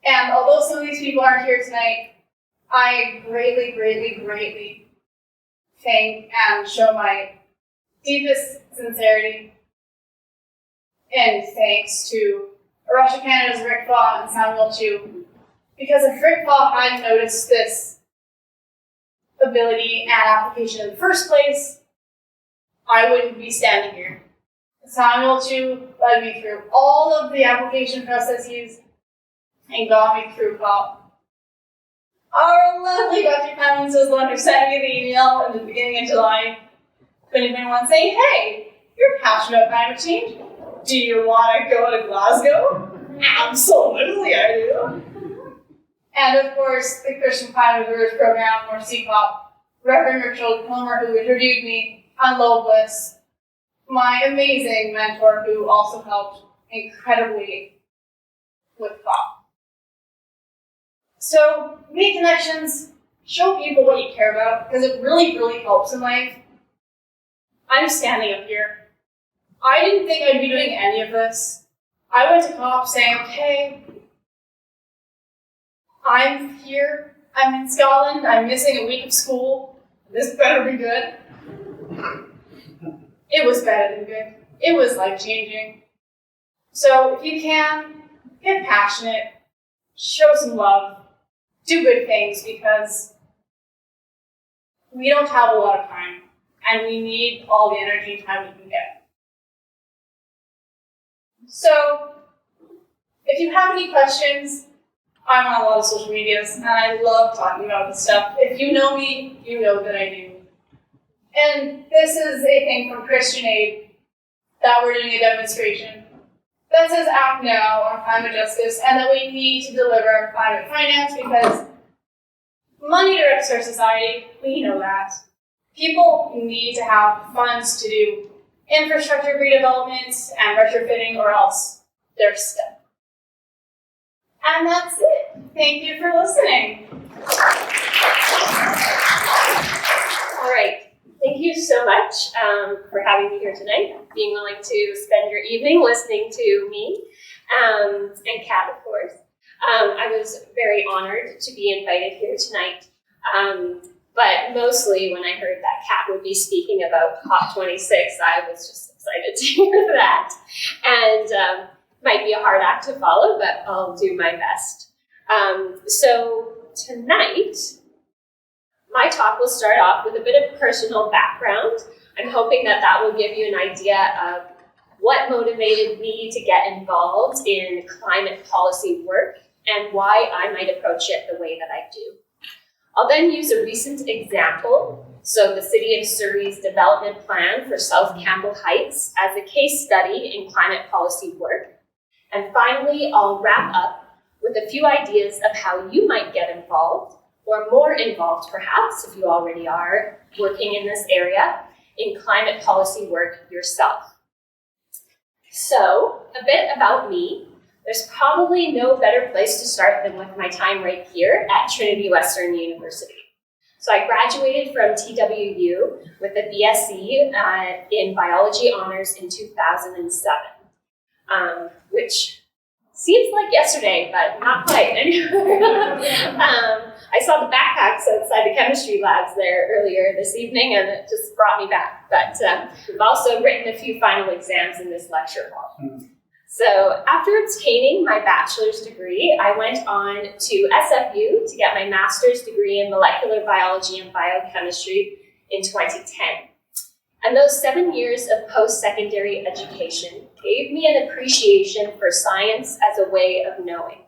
And although some of these people aren't here tonight, I greatly, greatly, greatly thank and show my deepest sincerity and thanks to Russia Canada's Rick Faw and Samuel Chu, because if Rick Faw hadn't noticed this ability and application in the first place, I wouldn't be standing here. Samuel Chu led me through all of the application processes and got me through COP. Our lovely Dr. Cummins was the one who sent me the email in the beginning of July 2021 saying, hey, you're passionate about climate change. Do you want to go to Glasgow? Absolutely, I do. And of course, the Christian Climate Observers Program, or CCOP, Reverend Richard Kilmer, who interviewed me on Low Bliss, my amazing mentor who also helped incredibly with COP. So, make connections, show people what you care about, because it really, really helps in life. I'm standing up here. I didn't think I'd be doing any of this. I went to COP saying, okay, I'm here, I'm in Scotland, I'm missing a week of school. This better be good. It was better than good. It was life-changing. So if you can, get passionate, show some love, do good things, because we don't have a lot of time, and we need all the energy and time we can get. So, if you have any questions, I'm on a lot of social medias, and I love talking about this stuff. If you know me, you know that I do. And this is a thing from Christian Aid that we're doing a demonstration that says act now on climate justice, and that we need to deliver climate finance because money directs our society. We know that. People need to have funds to do infrastructure redevelopment and retrofitting, or else they're stuck. And that's it. Thank you for listening. All right. Thank you so much for having me here tonight, being willing to spend your evening listening to me and Kat, of course. I was very honored to be invited here tonight, but mostly when I heard that Kat would be speaking about COP26, I was just excited to hear that. And might be a hard act to follow, but I'll do my best. So tonight, my talk will start off with a bit of personal background. I'm hoping that that will give you an idea of what motivated me to get involved in climate policy work and why I might approach it the way that I do. I'll then use a recent example, so the City of Surrey's development plan for South Campbell Heights, as a case study in climate policy work. And finally, I'll wrap up with a few ideas of how you might get involved, or more involved perhaps, if you already are working in this area, in climate policy work yourself. So, a bit about me. There's probably no better place to start than with my time right here at Trinity Western University. So I graduated from TWU with a BSc in Biology Honors in 2007, which seems like yesterday, but not quite. I saw the backpacks outside the chemistry labs there earlier this evening, and it just brought me back. But I've also written a few final exams in this lecture hall. So after obtaining my bachelor's degree, I went on to SFU to get my master's degree in molecular biology and biochemistry in 2010. And those 7 years of post-secondary education gave me an appreciation for science as a way of knowing.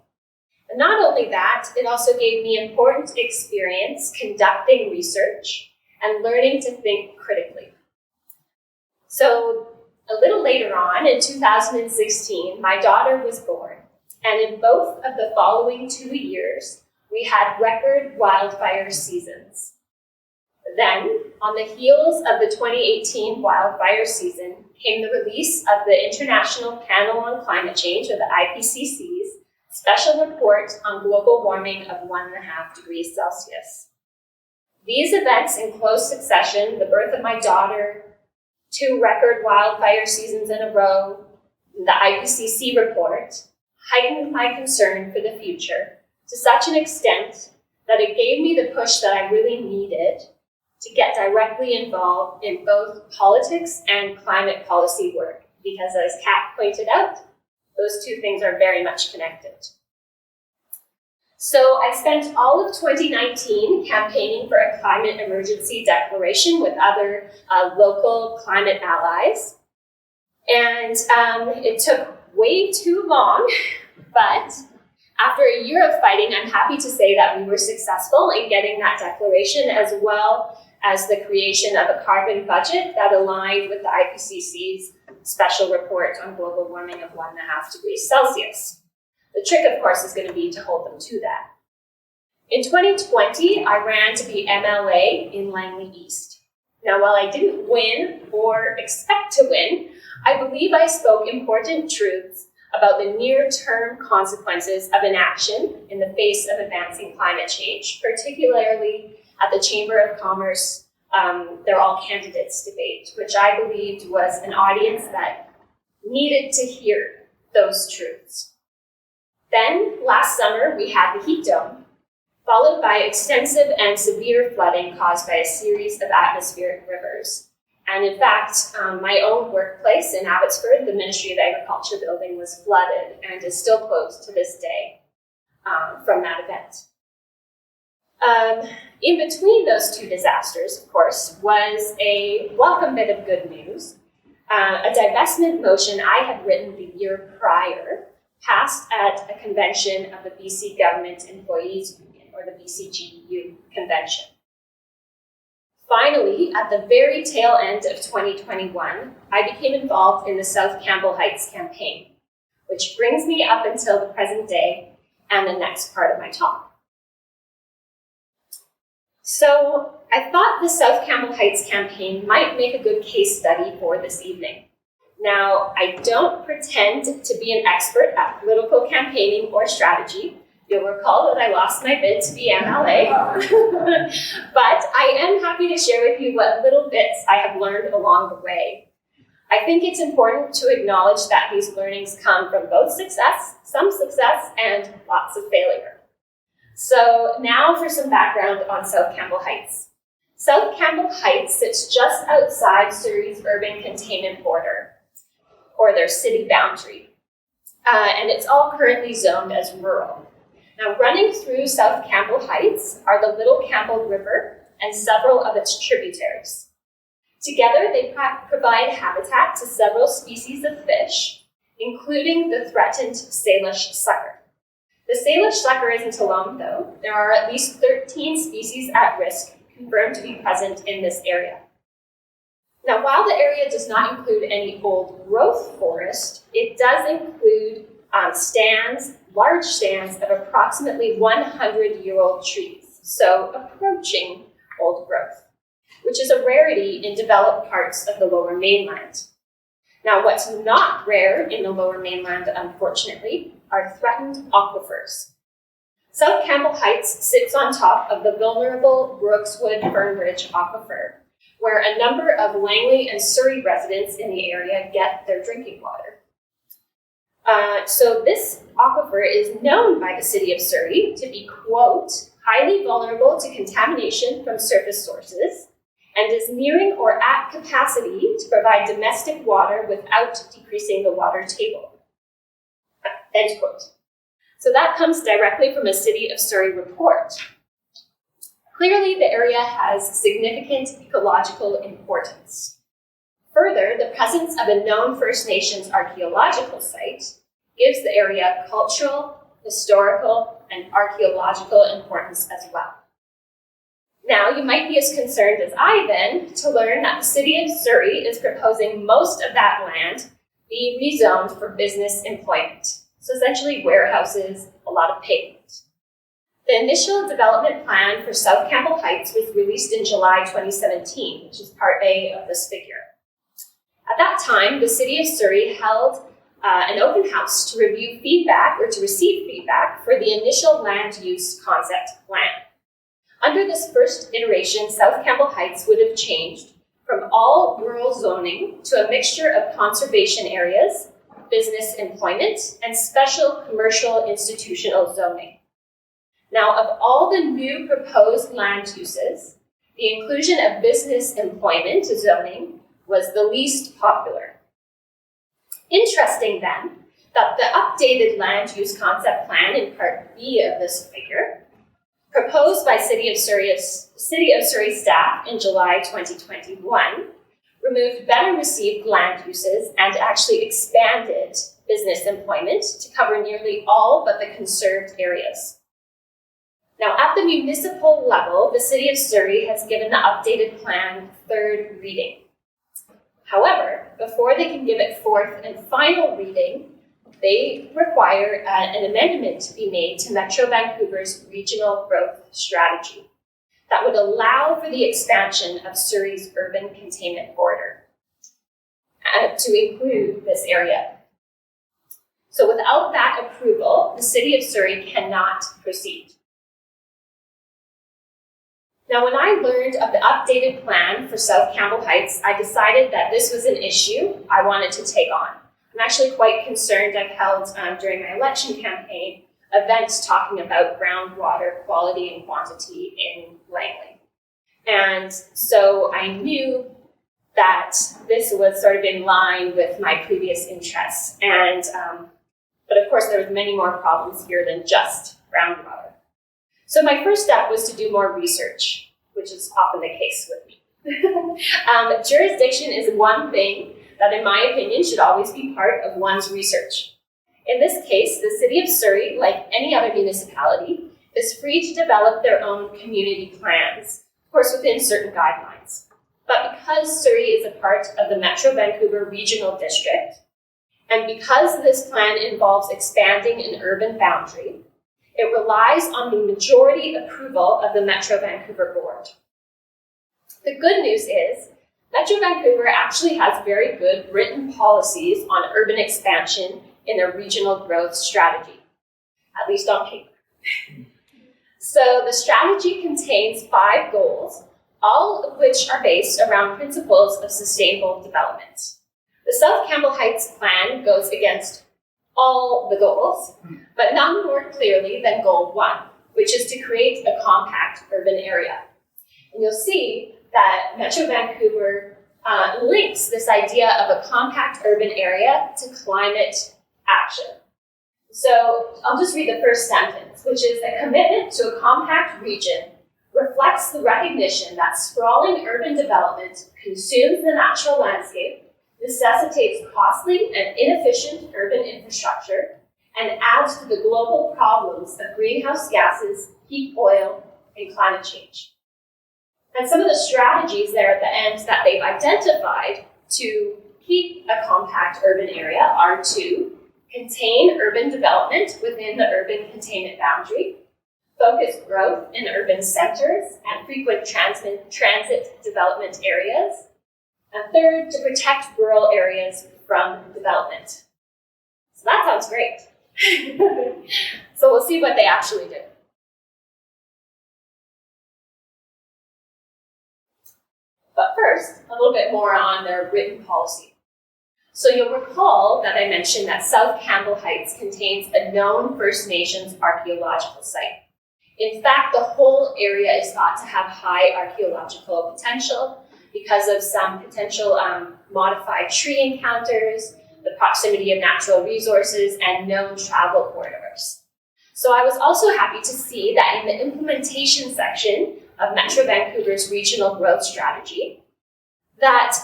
And not only that, it also gave me important experience conducting research and learning to think critically. So a little later on, in 2016, my daughter was born. And in both of the following 2 years, we had record wildfire seasons. Then, on the heels of the 2018 wildfire season, came the release of the International Panel on Climate Change, or the IPCC's, special report on global warming of 1.5 degrees Celsius. These events in close succession, the birth of my daughter, 2 record wildfire seasons in a row, the IPCC report, heightened my concern for the future to such an extent that it gave me the push that I really needed to get directly involved in both politics and climate policy work, because as Kat pointed out, those two things are very much connected. So I spent all of 2019 campaigning for a climate emergency declaration with other local climate allies. And it took way too long, but after a year of fighting, I'm happy to say that we were successful in getting that declaration, as well as the creation of a carbon budget that aligned with the IPCC's special report on global warming of 1.5 degrees Celsius. The trick, of course, is going to be to hold them to that. In 2020, I ran to be MLA in Langley East. Now, while I didn't win or expect to win, I believe I spoke important truths about the near-term consequences of inaction in the face of advancing climate change, particularly at the Chamber of Commerce, They're All Candidates debate, which I believed was an audience that needed to hear those truths. Then, last summer, we had the heat dome, followed by extensive and severe flooding caused by a series of atmospheric rivers. And in fact, my own workplace in Abbotsford, the Ministry of Agriculture building, was flooded and is still closed to this day from that event. In between those two disasters, of course, was a welcome bit of good news. A divestment motion I had written the year prior passed at a convention of the BC Government Employees Union, or the BCGEU convention. Finally, at the very tail end of 2021, I became involved in the South Campbell Heights campaign, which brings me up until the present day and the next part of my talk. So I thought the South Campbell Heights campaign might make a good case study for this evening. Now, I don't pretend to be an expert at political campaigning or strategy. You'll recall that I lost my bid to be MLA, but I am happy to share with you what little bits I have learned along the way. I think it's important to acknowledge that these learnings come from both success, some success, and lots of failure. So now for some background on South Campbell Heights. South Campbell Heights sits just outside Surrey's urban containment border, or their city boundary, and it's all currently zoned as rural. Now, running through South Campbell Heights are the Little Campbell River and several of its tributaries. Together, they provide habitat to several species of fish, including the threatened Salish sucker. The Salish sucker isn't alone, though. There are at least 13 species at risk confirmed to be present in this area. Now, while the area does not include any old growth forest, it does include large stands of approximately 100-year-old trees, so approaching old growth, which is a rarity in developed parts of the Lower Mainland. Now, what's not rare in the Lower Mainland, unfortunately, are threatened aquifers. South Campbell Heights sits on top of the vulnerable Brookswood Fernbridge aquifer, where a number of Langley and Surrey residents in the area get their drinking water. So this aquifer is known by the city of Surrey to be, quote, highly vulnerable to contamination from surface sources and is nearing or at capacity to provide domestic water without decreasing the water table, end quote. So that comes directly from a City of Surrey report. Clearly, the area has significant ecological importance. Further, the presence of a known First Nations archaeological site gives the area cultural, historical, and archaeological importance as well. Now, you might be as concerned as I then to learn that the City of Surrey is proposing most of that land be rezoned for business employment. So essentially warehouses, a lot of pavement. The initial development plan for South Campbell Heights was released in July 2017, which is part A of this figure. At that time, the City of Surrey held an open house to review feedback or to receive feedback for the initial land use concept plan. Under this first iteration, South Campbell Heights would have changed from all rural zoning to a mixture of conservation areas, business employment, and special commercial institutional zoning. Now, of all the new proposed land uses, the inclusion of business employment zoning was the least popular. Interesting then, that the updated land use concept plan in part B of this figure, proposed by City of Surrey staff in July 2021, removed better received land uses and actually expanded business employment to cover nearly all but the conserved areas. Now, at the municipal level, the City of Surrey has given the updated plan third reading. However, before they can give it fourth and final reading, they require an amendment to be made to Metro Vancouver's regional growth strategy that would allow for the expansion of Surrey's urban containment border to include this area. So without that approval, the City of Surrey cannot proceed. Now, when I learned of the updated plan for South Campbell Heights, I decided that this was an issue I wanted to take on. I'm actually quite concerned. I've held, during my election campaign, event talking about groundwater quality and quantity in Langley. And so I knew that this was sort of in line with my previous interests. And, but of course, there was many more problems here than just groundwater. So my first step was to do more research, which is often the case with me. Jurisdiction is one thing that, in my opinion, should always be part of one's research. In this case, the City of Surrey, like any other municipality, is free to develop their own community plans, of course within certain guidelines. But because Surrey is a part of the Metro Vancouver Regional District, and because this plan involves expanding an urban boundary, it relies on the majority approval of the Metro Vancouver Board. The good news is, Metro Vancouver actually has very good written policies on urban expansion in their regional growth strategy, at least on paper. So the strategy contains 5 goals, all of which are based around principles of sustainable development. The South Campbell Heights plan goes against all the goals, but none more clearly than goal 1, which is to create a compact urban area. And you'll see that Metro Vancouver links this idea of a compact urban area to climate action. So I'll just read the first sentence, which is a commitment to a compact region reflects the recognition that sprawling urban development consumes the natural landscape, necessitates costly and inefficient urban infrastructure, and adds to the global problems of greenhouse gases, peak oil, and climate change. And some of the strategies there at the end that they've identified to keep a compact urban area are to contain urban development within the urban containment boundary, focus growth in urban centers and frequent transit development areas, and third, to protect rural areas from development. So that sounds great. So we'll see what they actually do. But first, a little bit more on their written policy. So you'll recall that I mentioned that South Campbell Heights contains a known First Nations archaeological site. In fact, the whole area is thought to have high archaeological potential because of some potential modified tree encounters, the proximity of natural resources, and known travel corridors. So I was also happy to see that in the implementation section of Metro Vancouver's regional growth strategy, that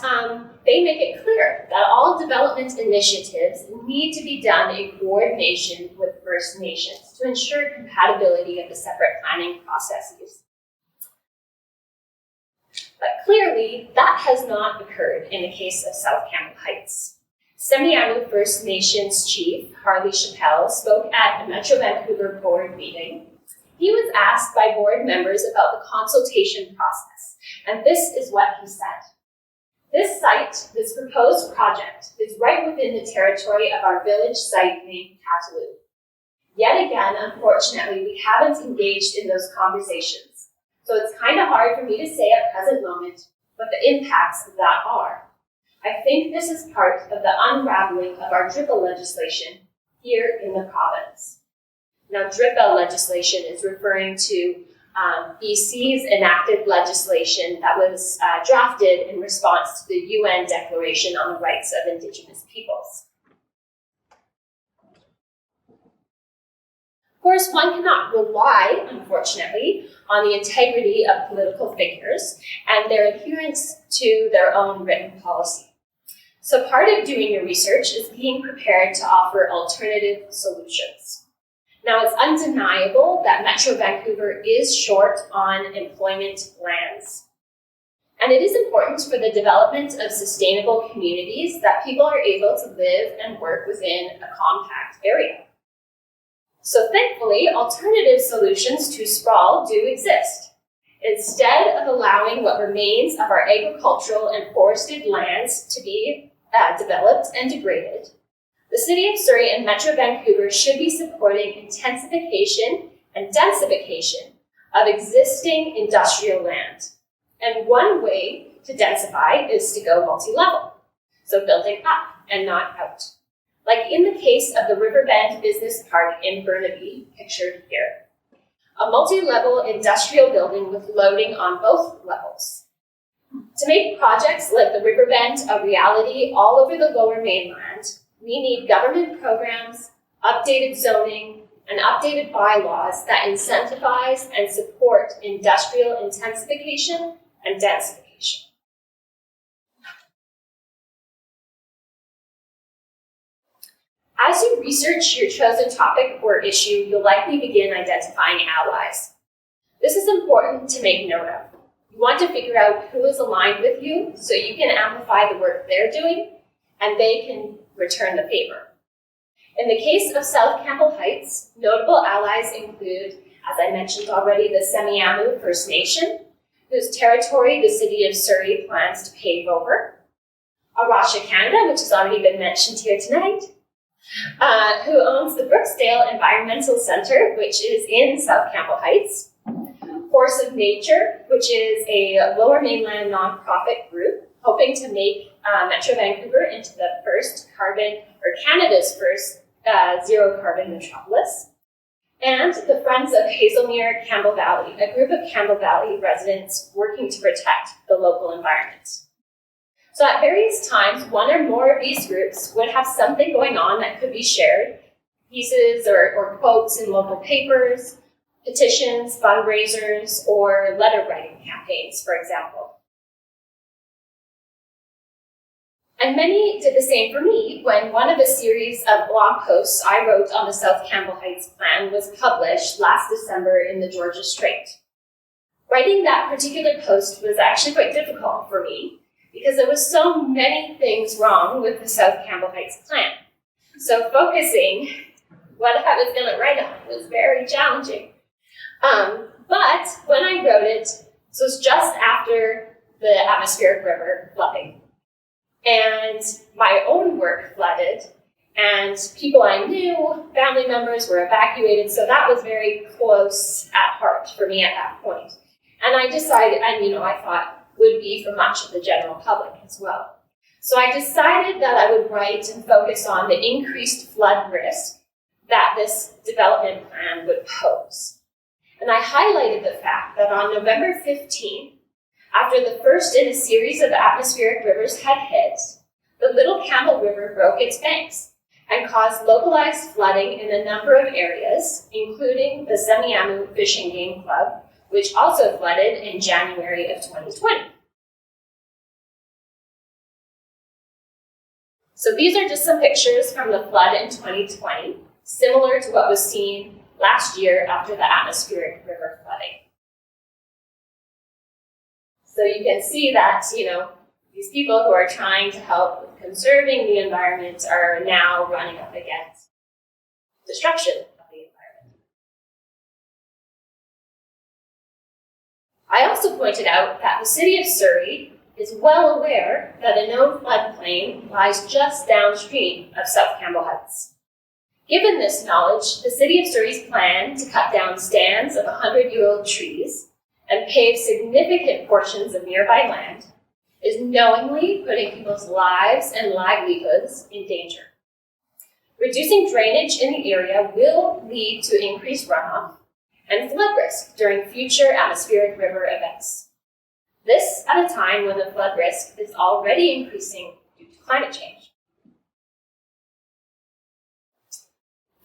they make it clear that all development initiatives need to be done in coordination with First Nations to ensure compatibility of the separate planning processes. But clearly, that has not occurred in the case of South Campbell Heights. Semiahmoo First Nations Chief Harley Chappelle spoke at a Metro Vancouver board meeting. He was asked by board members about the consultation process, and this is what he said. This site, this proposed project, is right within the territory of our village site named Cataloo. Yet again, unfortunately, we haven't engaged in those conversations. So it's kind of hard for me to say at present moment what the impacts of that are. I think this is part of the unraveling of our DRIPA legislation here in the province. Now, DRIPA legislation is referring to BC's enacted legislation that was drafted in response to the UN Declaration on the Rights of Indigenous Peoples. Of course, one cannot rely, unfortunately, on the integrity of political figures and their adherence to their own written policy. So part of doing your research is being prepared to offer alternative solutions. Now, it's undeniable that Metro Vancouver is short on employment lands. And it is important for the development of sustainable communities that people are able to live and work within a compact area. So thankfully, alternative solutions to sprawl do exist. Instead of allowing what remains of our agricultural and forested lands to be developed and degraded, the City of Surrey and Metro Vancouver should be supporting intensification and densification of existing industrial land. And one way to densify is to go multi-level, so building up and not out. like in the case of the Riverbend Business Park in Burnaby, pictured here. A multi-level industrial building with loading on both levels. To make projects like the Riverbend a reality all over the Lower Mainland, we need government programs, updated zoning, and updated bylaws that incentivize and support industrial intensification and densification. As you research your chosen topic or issue, you'll likely begin identifying allies. This is important to make note of. You want to figure out who is aligned with you so you can amplify the work they're doing and they can return the favor. In the case of South Campbell Heights, notable allies include, as I mentioned already, the Semiahmoo First Nation, whose territory the City of Surrey plans to pave over, Arasha Canada, which has already been mentioned here tonight, who owns the Brooksdale Environmental Centre, which is in South Campbell Heights, Force of Nature, which is a Lower Mainland nonprofit group hoping to make Metro Vancouver into the first Canada's first zero carbon metropolis, and the Friends of Hazelmere Campbell Valley, a group of Campbell Valley residents working to protect the local environment. So at various times, one or more of these groups would have something going on that could be shared, pieces or quotes in local papers, petitions, fundraisers, or letter writing campaigns, for example. And many did the same for me when one of a series of blog posts I wrote on the South Campbell Heights plan was published last December in the Georgia Strait. Writing that particular post was actually quite difficult for me because there was so many things wrong with the South Campbell Heights plan. So focusing what I was going to write on was very challenging. But when I wrote it, so it was just after the atmospheric river flooding. And my own work flooded, and people I knew, family members were evacuated, so that was very close at heart for me at that point. And I decided, I thought would be for much of the general public as well. So I decided that I would write and focus on the increased flood risk that this development plan would pose. And I highlighted the fact that on November 15th, after the first in a series of atmospheric rivers had hit, the Little Campbell River broke its banks and caused localized flooding in a number of areas, including the Semiahmoo Fishing Game Club, which also flooded in January of 2020. So these are just some pictures from the flood in 2020, similar to what was seen last year after the atmospheric river flooding. So you can see that, these people who are trying to help with conserving the environment are now running up against destruction of the environment. I also pointed out that the City of Surrey is well aware that a known floodplain lies just downstream of South Campbell Heights. Given this knowledge, the City of Surrey's plan to cut down stands of 100-year-old trees and pave significant portions of nearby land is knowingly putting people's lives and livelihoods in danger. Reducing drainage in the area will lead to increased runoff and flood risk during future atmospheric river events. This at a time when the flood risk is already increasing due to climate change.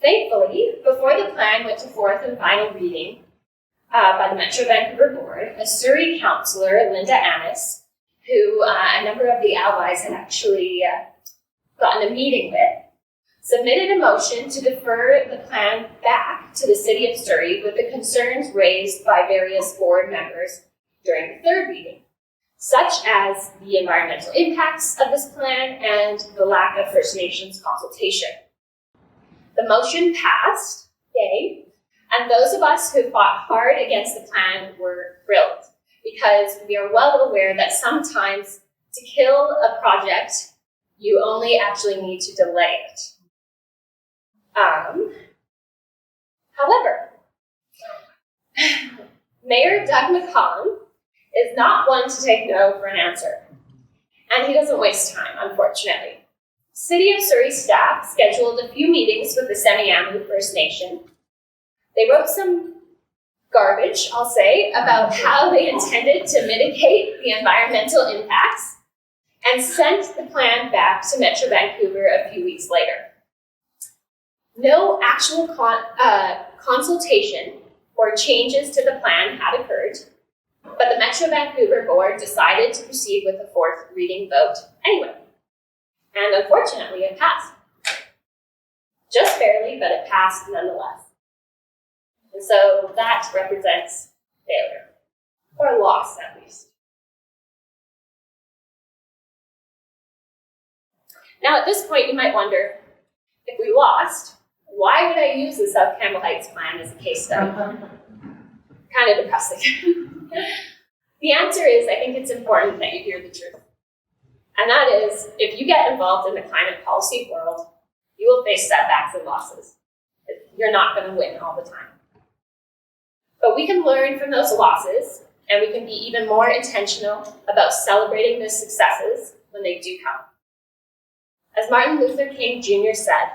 Thankfully, before the plan went to fourth and final reading by the Metro Vancouver Board, a Surrey councillor, Linda Annis, who a number of the allies had actually gotten a meeting with, submitted a motion to defer the plan back to the City of Surrey with the concerns raised by various board members during the third reading, such as the environmental impacts of this plan and the lack of First Nations consultation. The motion passed, yay, and those of us who fought hard against the plan were thrilled, because we are well aware that sometimes to kill a project, you only actually need to delay it. However, Mayor Doug McCollum is not one to take no for an answer, and he doesn't waste time, unfortunately. City of Surrey staff scheduled a few meetings with the Semiahmoo First Nation. They wrote some garbage, I'll say, about how they intended to mitigate the environmental impacts, and sent the plan back to Metro Vancouver a few weeks later. No actual consultation or changes to the plan had occurred, but the Metro Vancouver board decided to proceed with the fourth reading vote anyway. And unfortunately, it passed. Just barely, but it passed nonetheless. And so that represents failure, or loss at least. Now at this point, you might wonder, if we lost, why would I use the South Campbell Heights plan as a case study? Kind of depressing. The answer is, I think it's important that you hear the truth. And that is, if you get involved in the climate policy world, you will face setbacks and losses. You're not going to win all the time. But we can learn from those losses, and we can be even more intentional about celebrating the successes when they do come. As Martin Luther King Jr. said,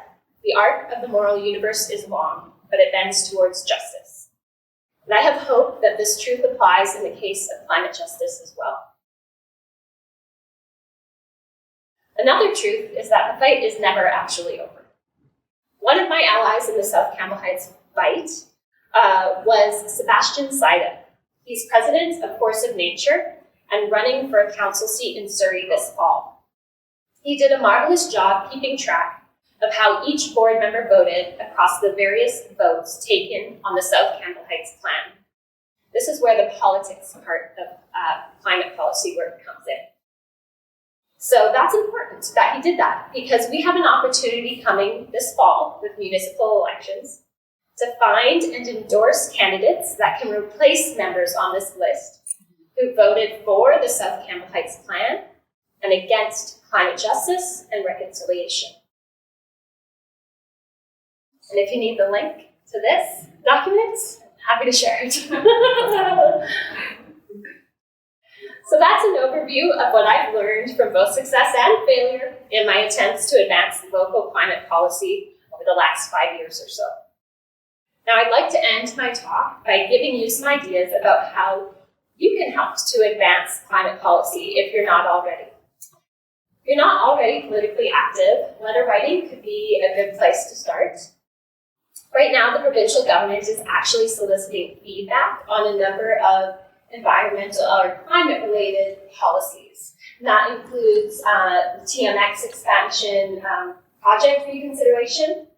the arc of the moral universe is long, but it bends towards justice. And I have hope that this truth applies in the case of climate justice as well. Another truth is that the fight is never actually over. One of my allies in the South Campbell Heights fight was Sebastian Saida. He's president of Force of Nature and running for a council seat in Surrey this fall. He did a marvelous job keeping track of how each board member voted across the various votes taken on the South Campbell Heights plan. This is where the politics part of climate policy work comes in. So that's important that he did that, because we have an opportunity coming this fall with municipal elections to find and endorse candidates that can replace members on this list who voted for the South Campbell Heights plan and against climate justice and reconciliation. And if you need the link to this document, I'm happy to share it. So that's an overview of what I've learned from both success and failure in my attempts to advance local climate policy over the last 5 years or so. Now I'd like to end my talk by giving you some ideas about how you can help to advance climate policy if you're not already. If you're not already politically active, letter writing could be a good place to start. Right now, the provincial government is actually soliciting feedback on a number of environmental or climate-related policies. And that includes the TMX expansion project reconsideration,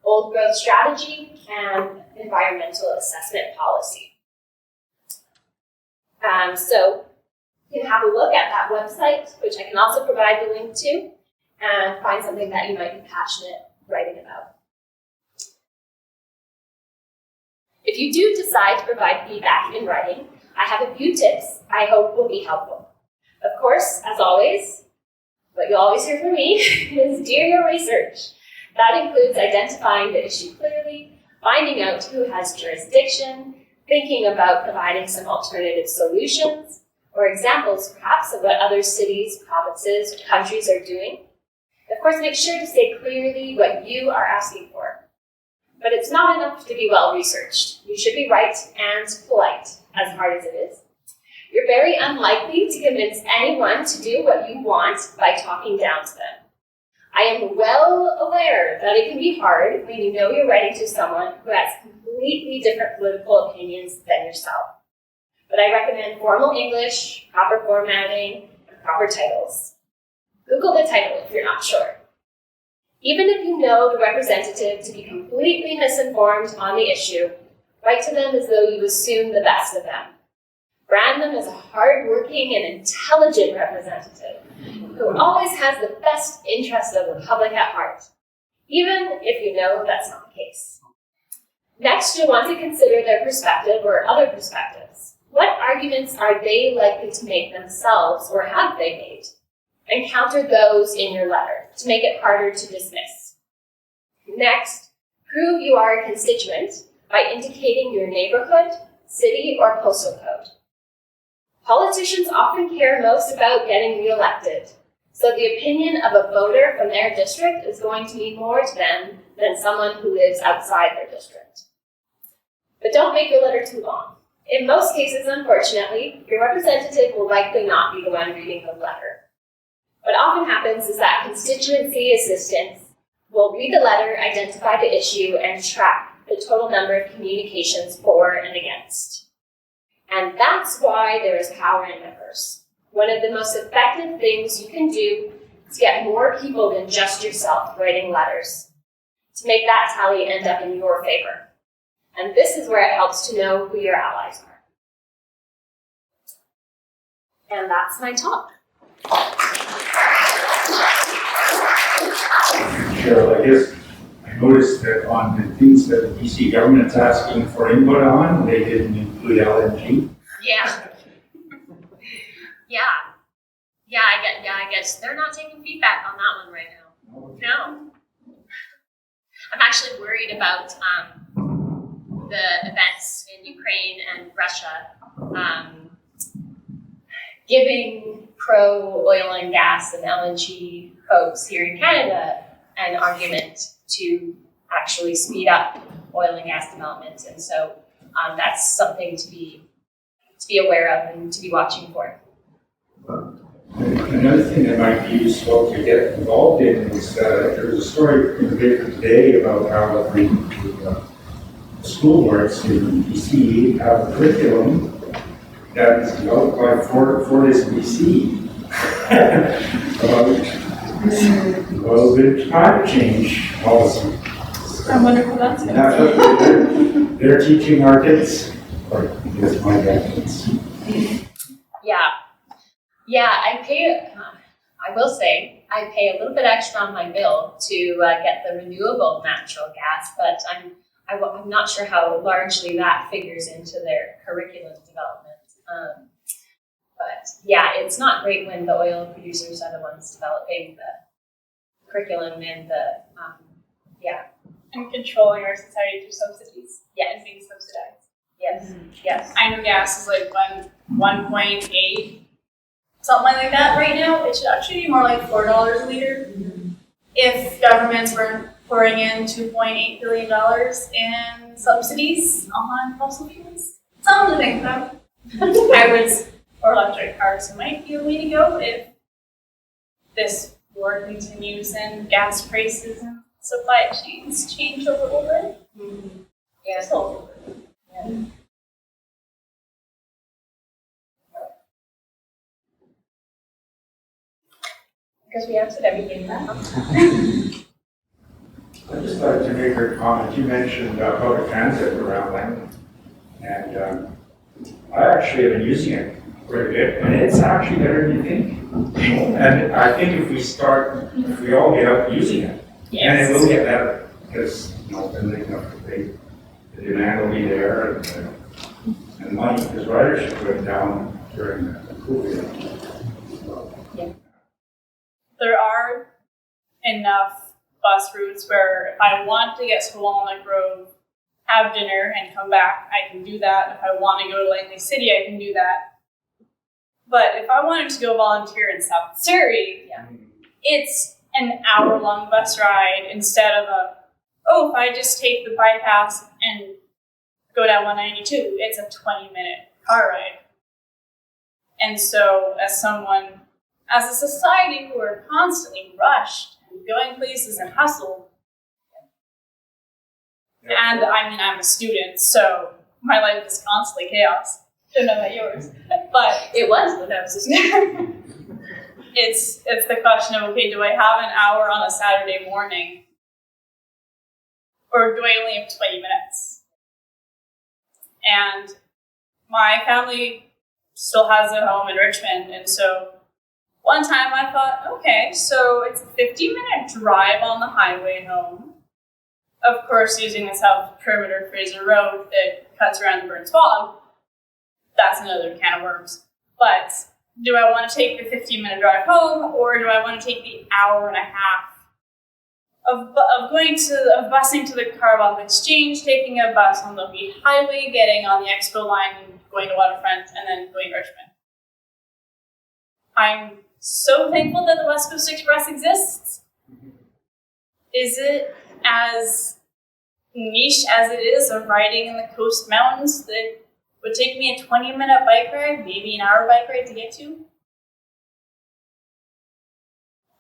old growth strategy, and environmental assessment policy. So you can have a look at that website, which I can also provide the link to, and find something that you might be passionate writing about. If you do decide to provide feedback in writing, I have a few tips I hope will be helpful. Of course, as always, what you'll always hear from me is do your research. That includes identifying the issue clearly, finding out who has jurisdiction, thinking about providing some alternative solutions, or examples perhaps of what other cities, provinces, or countries are doing. Of course, make sure to say clearly what you are asking for. But it's not enough to be well-researched. You should be right and polite, as hard as it is. You're very unlikely to convince anyone to do what you want by talking down to them. I am well aware that it can be hard when you know you're writing to someone who has completely different political opinions than yourself. But I recommend formal English, proper formatting, and proper titles. Google the title if you're not sure. Even if you know the representative to be completely misinformed on the issue, write to them as though you assume the best of them. Brand them as a hard-working and intelligent representative who always has the best interests of the public at heart, even if you know that's not the case. Next, you'll want to consider their perspective or other perspectives. What arguments are they likely to make themselves, or have they made? And counter those in your letter to make it harder to dismiss. Next, prove you are a constituent by indicating your neighborhood, city, or postal code. Politicians often care most about getting reelected, So the opinion of a voter from their district is going to mean more to them than someone who lives outside their district. But don't make your letter too long. In most cases, unfortunately, your representative will likely not be the one reading the letter. What often happens is that constituency assistants will read the letter, identify the issue, and track the total number of communications for and against. And that's why there is power in numbers. One of the most effective things you can do is get more people than just yourself writing letters to make that tally end up in your favor. And this is where it helps to know who your allies are. And that's my talk. Cheryl, I guess I noticed that on the things that the BC government's asking for input on, they didn't include LNG. I guess they're not taking feedback on that one right now. No. I'm actually worried about the events in Ukraine and Russia giving pro-oil and gas and LNG folks here in Canada an argument to actually speed up oil and gas development. And so that's something to be aware of and to be watching for. Another thing that might be useful to get involved in is there was a story in the paper today about how the school boards in BC have a curriculum that is developed by Fortis BC about the climate change policy. I wonder how that's going That's what they're teaching our kids, or I guess my grandkids. I will say, I pay a little bit extra on my bill to get the renewable natural gas, but I'm not sure how largely that figures into their curriculum development. But yeah, it's not great when the oil producers are the ones developing the curriculum and And controlling our society through subsidies. Yes. And being subsidized. Yes. I know gas is like 1.8, something like that right now. It should actually be more like $4 a liter. If governments were pouring in $2.8 billion in subsidies on fossil fuels. Something to think about. Hybrids or electric cars might be a way to go if this war continues and gas prices and supply chains change a little bit. Yeah. Just a little bit. Yeah. Because we answered everything now. I just like to make a comment. You mentioned public transit around Langley, and I actually have been using it quite a bit, and it's actually better than you think. And I think if we all get up using it, and it will get better, because then they enough to pay. The demand will be there, and money, because ridership went down during the COVID. There are enough bus routes where if I want to get to Walnut Grove, have dinner, and come back, I can do that. If I want to go to Langley City, I can do that. But if I wanted to go volunteer in South Surrey, it's an hour-long bus ride instead of if I just take the bypass and go down 192, it's a 20-minute car ride. And so as a society who are constantly rushed and going places and hustled, and I mean, I'm a student, so my life is constantly chaos. Don't know about yours, but It was when I was a student. it's the question of, okay, do I have an hour on a Saturday morning, or do I only have 20 minutes? And my family still has a home in Richmond, and so one time I thought, okay, so it's a 50-minute drive on the highway home. Of course, using the South Perimeter Fraser Road that cuts around the Burns Bog. That's another can of worms. But do I want to take the 15-minute drive home, or do I want to take the hour and a half of busing to the Carbach Exchange, taking a bus on the Wheat Highway, getting on the Expo line, going to Waterfront, and then going to Richmond? I'm so thankful that the West Coast Express exists. Is it as niche as it is of riding in the coast mountains that would take me a 20-minute bike ride, maybe an hour bike ride to get to?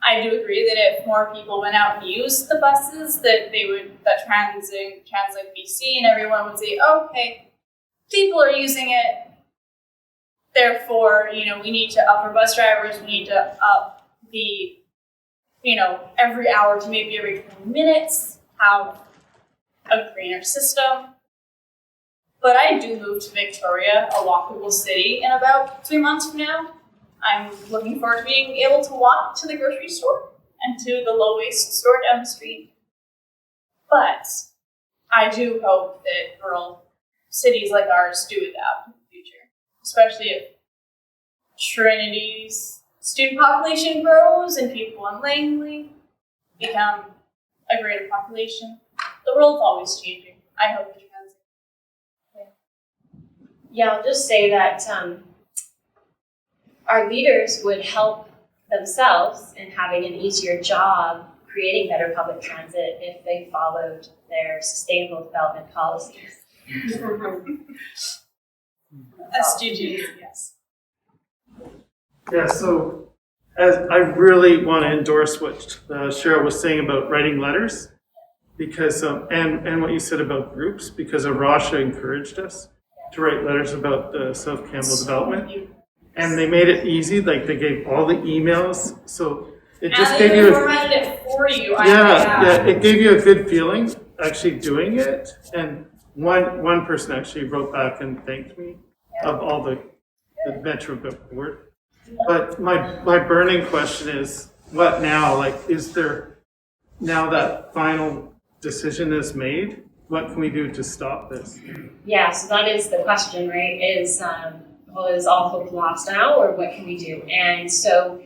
I do agree that if more people went out and used the buses, that Translink BC and everyone would say, oh, okay, people are using it, therefore, we need to up our bus drivers, we need to up the, every hour to maybe every 20 minutes, have a greener system. But I do move to Victoria, a walkable city, in about 3 months from now. I'm looking forward to being able to walk to the grocery store and to the low-waste store down the street. But I do hope that rural cities like ours do adapt in the future, especially if Trinity's student population grows and people in Langley become a greater population. The world's always changing. I hope it translates. Yeah, I'll just say that our leaders would help themselves in having an easier job creating better public transit if they followed their sustainable development policies. SDGs, yes. Yeah, so I really want to endorse what Cheryl was saying about writing letters, because and what you said about groups, because Arasha encouraged us to write letters about the South Campbell development, and they made it easy. Like they gave all the emails, so it just gave you. Formatted it for you. It gave you a good feeling actually doing it, and one person actually wrote back and thanked me of all the Metro board. But my burning question is, what now? Like, is there, now that final decision is made, what can we do to stop this? Yeah, so that is the question, right? Is all hope lost now, or what can we do? And so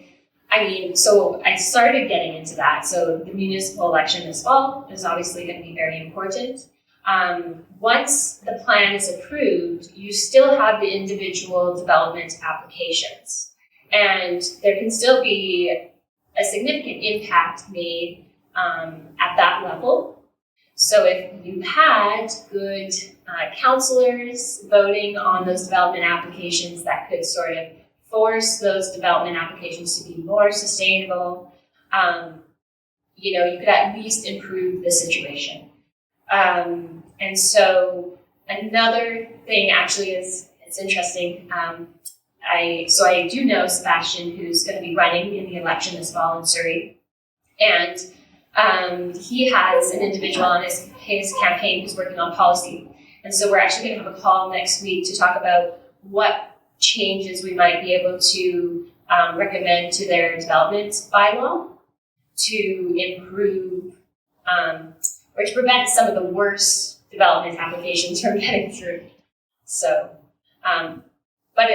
I started getting into that. So the municipal election this fall is obviously going to be very important. Once the plan is approved, you still have the individual development applications. And there can still be a significant impact made at that level. So if you had good councillors voting on those development applications, that could sort of force those development applications to be more sustainable, you could at least improve the situation. And so another thing actually is, it's interesting, I do know Sebastian, who's going to be running in the election this fall in Surrey, and he has an individual on his campaign who's working on policy. And so we're actually going to have a call next week to talk about what changes we might be able to recommend to their development bylaw to improve or to prevent some of the worst development applications from getting through. So, but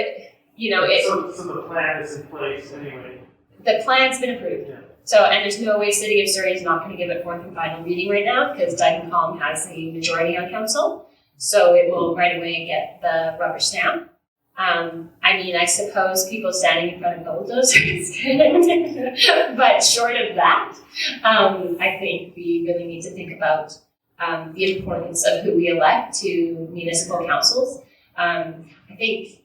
So the plan is in place anyway. The plan's been approved. Yeah. So, and there's no way City of Surrey is not going to give it forth in final reading right now, because Dyke & Colm has the majority on council. So it will right away get the rubber stamp. I suppose people standing in front of bulldozers, but short of that, I think we really need to think about the importance of who we elect to municipal councils. I think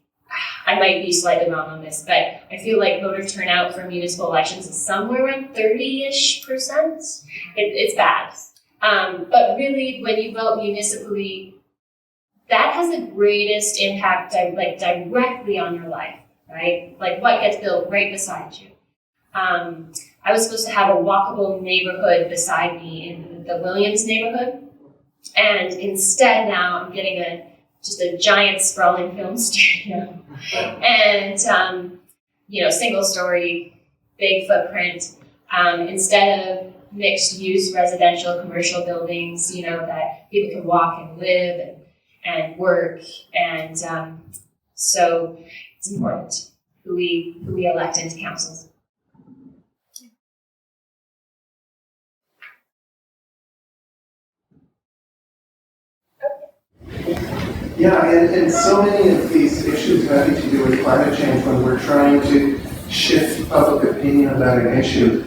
I might be slightly wrong on this, but I feel like voter turnout for municipal elections is somewhere around 30-ish%. It's bad. But really, when you vote municipally, that has the greatest impact directly on your life, right? Like what gets built right beside you. I was supposed to have a walkable neighborhood beside me in the Williams neighborhood, and instead now I'm getting just a giant sprawling film studio, and single story, big footprint, instead of mixed use residential commercial buildings, that people can walk and live and work, and so it's important who we elect into councils. Yeah, and so many of these issues having to do with climate change, when we're trying to shift public opinion about an issue,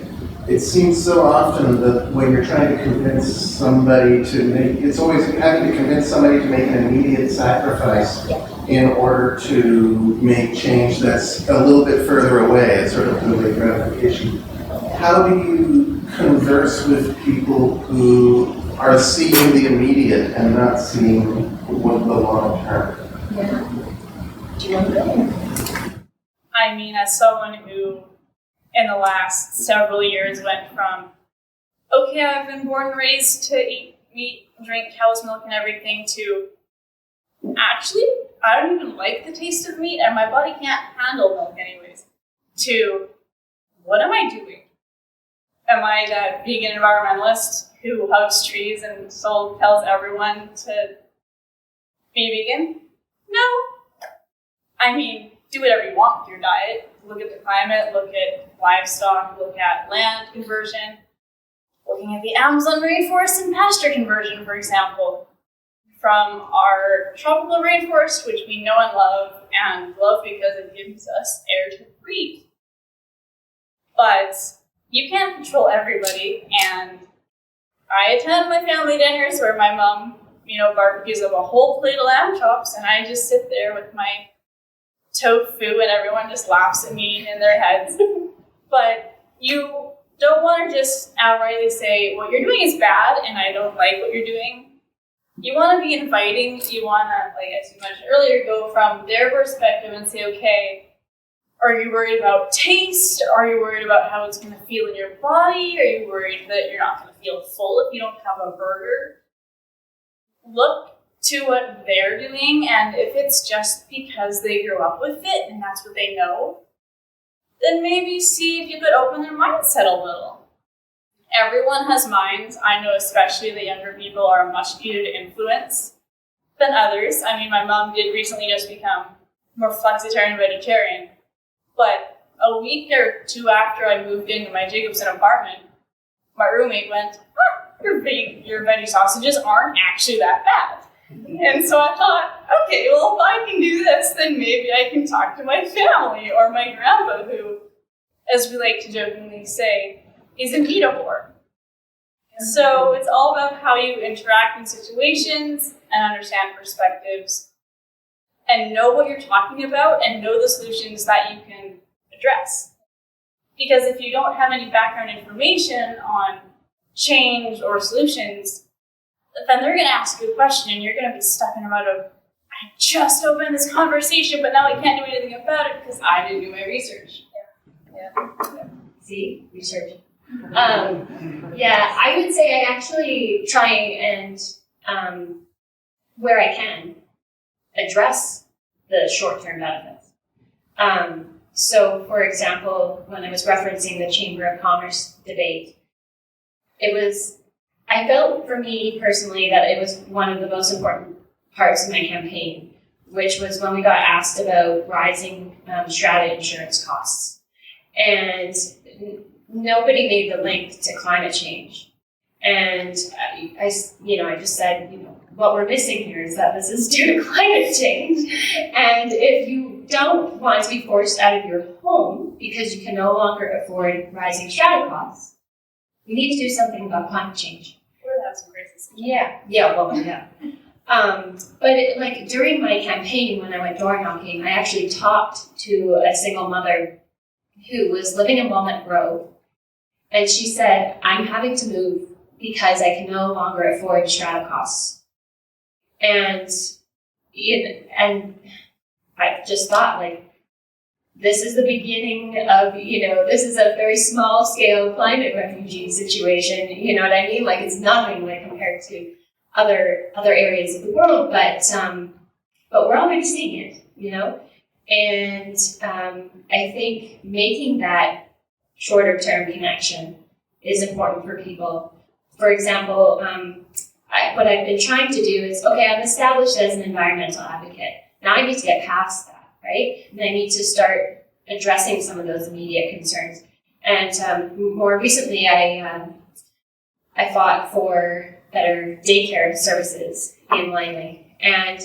it seems so often that when you're trying to convince somebody to make, it's always having to convince somebody to make an immediate sacrifice in order to make change that's a little bit further away, it's sort of delayed gratification. How do you converse with people who are seeing the immediate and not seeing what the long term? Do you want to go? I mean, as someone who, in the last several years, went from, okay, I've been born and raised to eat meat, drink cow's milk and everything, to, actually, I don't even like the taste of meat and my body can't handle milk anyways, to, what am I doing? Am I that vegan environmentalist who hugs trees and so tells everyone to be vegan? No. I mean, do whatever you want with your diet. Look at the climate, look at livestock, look at land conversion, looking at the Amazon rainforest and pasture conversion, for example. From our tropical rainforest, which we know and love because it gives us air to breathe. But you can't control everybody, and I attend my family dinners where my mom, barbecues up a whole plate of lamb chops, and I just sit there with my tofu, and everyone just laughs at me in their heads. But you don't want to just outrightly say, what you're doing is bad, and I don't like what you're doing. You want to be inviting. You want to, like as you mentioned earlier, go from their perspective and say, okay, are you worried about taste? Are you worried about how it's going to feel in your body? Are you worried that you're not going to feel full if you don't have a burger? Look to what they're doing, and if it's just because they grew up with it and that's what they know, then maybe see if you could open their mindset a little. Everyone has minds. I know especially the younger people are much easier to influence than others. I mean, my mom did recently just become more flexitarian vegetarian, but a week or two after I moved into my Jacobson apartment, my roommate went, your veggie sausages aren't actually that bad. And so I thought, okay, well, if I can do this, then maybe I can talk to my family or my grandpa, who, as we like to jokingly say, is a meat-abhor. So it's all about how you interact in situations and understand perspectives and know what you're talking about and know the solutions that you can address. Because if you don't have any background information on change or solutions, then they're going to ask you a question and you're going to be stuck in a mode of, I just opened this conversation, but now I can't do anything about it because I didn't do my research. Yeah. See, research. I would say I actually try and, where I can, address the short-term benefits. So, for example, when I was referencing the Chamber of Commerce debate, I felt for me personally that it was one of the most important parts of my campaign, which was when we got asked about rising strata insurance costs. And nobody made the link to climate change. And I just said, what we're missing here is that this is due to climate change. And if you don't want to be forced out of your home because you can no longer afford rising strata costs, we need to do something about climate change. We'll have some crisis. Yeah. But during my campaign, when I went door knocking, I actually talked to a single mother who was living in Walnut Grove. And she said, I'm having to move because I can no longer afford strata costs. And I just thought, this is the beginning of, this is a very small scale climate refugee situation. You know what I mean? It's nothing compared to other areas of the world, but we're already seeing it, And I think making that shorter term connection is important for people. For example, what I've been trying to do is, okay, I'm established as an environmental advocate. Now I need to get past that, right? And I need to start addressing some of those immediate concerns. And more recently, I fought for better daycare services in Langley. And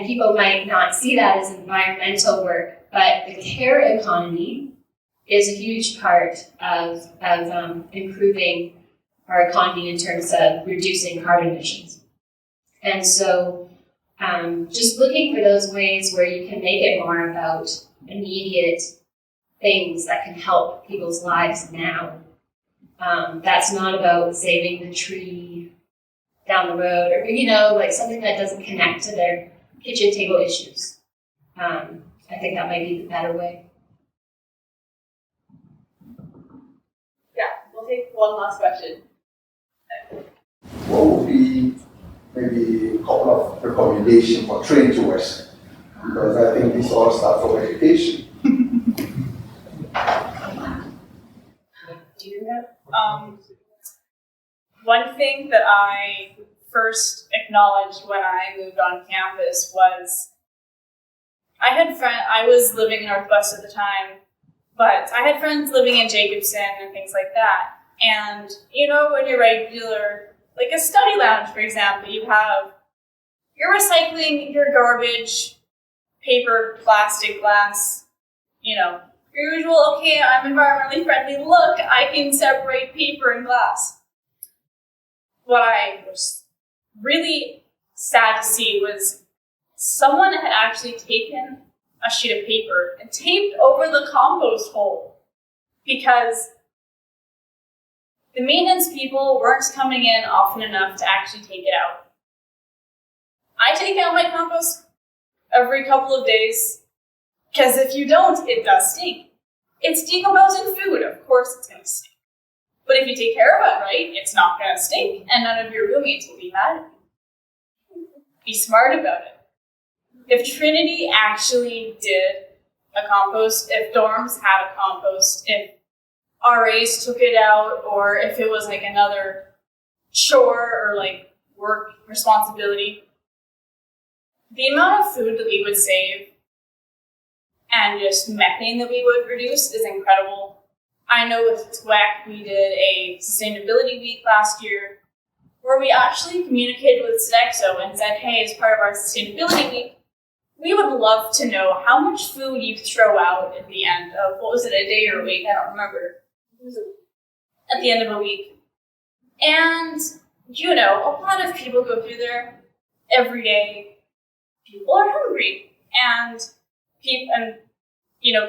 people might not see that as environmental work, But the care economy is a huge part of improving our economy in terms of reducing carbon emissions. And so just looking for those ways where you can make it more about immediate things that can help people's lives now. That's not about saving the tree down the road or, like something that doesn't connect to their kitchen table issues. I think that might be the better way. Yeah, we'll take one last question. What would be maybe a couple of recommendations for Trinity Western? Because I think this all starts from education. Do you know? One thing that I first acknowledged when I moved on campus was I was living in Northwest at the time, but I had friends living in Jacobson and things like that. And when you're regular, like a study lounge, for example, you're recycling your garbage, paper, plastic, glass, your usual, okay, I'm environmentally friendly, look, I can separate paper and glass. What I was really sad to see was someone had actually taken a sheet of paper and taped over the compost hole because the maintenance people weren't coming in often enough to actually take it out. I take out my compost every couple of days because if you don't, it does stink. It's decomposing food, of course it's going to stink. But if you take care of it right, it's not going to stink, and none of your roommates will be mad at you. Be smart about it. If Trinity actually did a compost, if dorms had a compost, if RAs took it out, or if it was like another chore or like work responsibility, the amount of food that we would save and just methane that we would reduce is incredible. I know with TWEC, we did a sustainability week last year where we actually communicated with Sodexo and said, hey, as part of our sustainability week, we would love to know how much food you throw out at the end of, what was it, a day or a week? I don't remember. It was at the end of a week. And, a lot of people go through there every day. People are hungry. And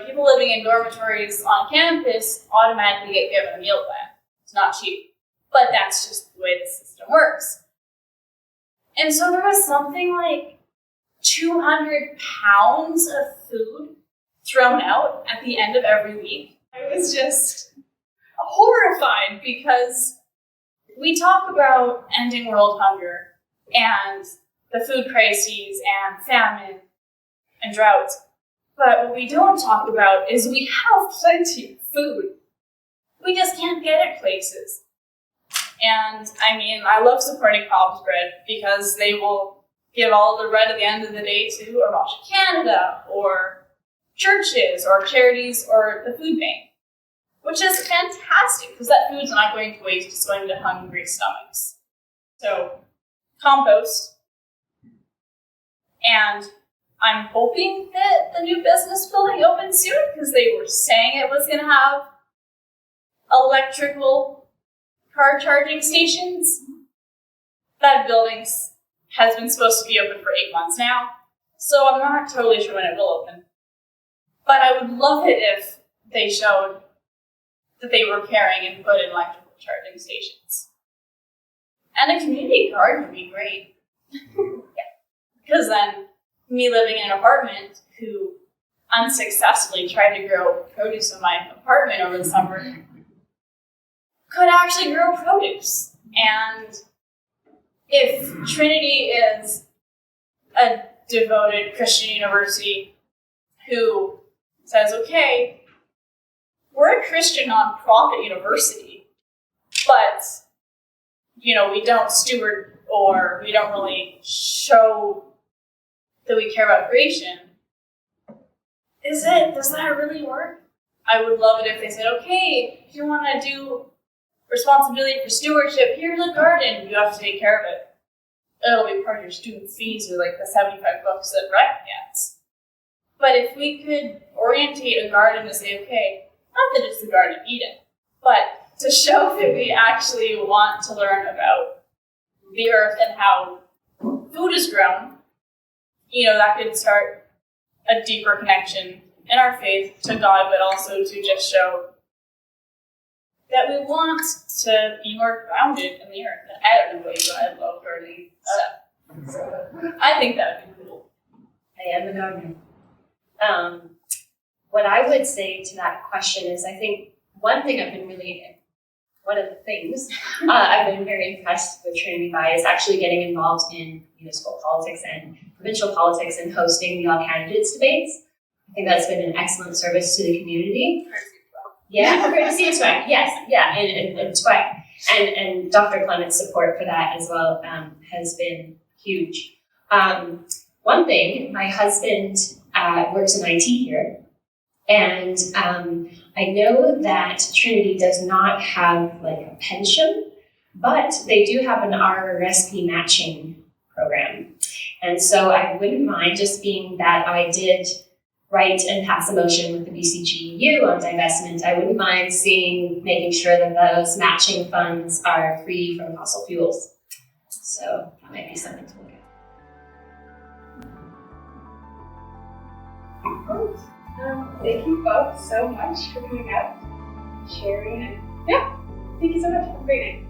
people living in dormitories on campus automatically get given a meal plan. It's not cheap, but that's just the way the system works. And so there was something like 200 pounds of food thrown out at the end of every week. I was just horrified because we talk about ending world hunger and the food crises and famine and droughts. But what we don't talk about is we have plenty of food. We just can't get it places. And I love supporting Cobb's Bread because they will give all the bread at the end of the day to Orange Canada or churches or charities or the food bank, which is fantastic because that food's not going to waste, it's going to hungry stomachs. So, compost. And I'm hoping that the new business building opens soon because they were saying it was going to have electrical car charging stations. That building has been supposed to be open for 8 months now, so I'm not totally sure when it will open. But I would love it if they showed that they were caring and put in electrical charging stations. And a community garden would be great. Because then, me living in an apartment who unsuccessfully tried to grow produce in my apartment over the summer could actually grow produce. And if Trinity is a devoted Christian university who says, okay, we're a Christian nonprofit university, but, we don't steward or we don't really show that we care about creation, does that really work? I would love it if they said, okay, if you want to do responsibility for stewardship, here's a garden, you have to take care of it. It'll be part of your student fees or like the $75 that rec gets. But if we could orientate a garden to say, okay, not that it's the Garden of Eden, but to show that we actually want to learn about the earth and how food is grown, that could start a deeper connection in our faith to God, but also to just show that we want to be more grounded in the earth. And I don't know about you, but I love gardening stuff. So I think that would be cool. I am a gardener. What I would say to that question is, I think one of the things I've been very impressed with Trinity by is actually getting involved in municipal politics and provincial politics and hosting the all candidates debates. I think that's been an excellent service to the community. Yeah, courtesy and swag. Yes, yeah, and swag. And Dr. Clement's support for that as well has been huge. One thing, my husband works in IT here, and I know that Trinity does not have like a pension, but they do have an RRSP matching program. And so I wouldn't mind, just being that I did write and pass a motion with the BCGEU on divestment, I wouldn't mind making sure that those matching funds are free from fossil fuels. So that might be something to look at. Thank you both so much for coming out, sharing, and thank you so much. Have a great night.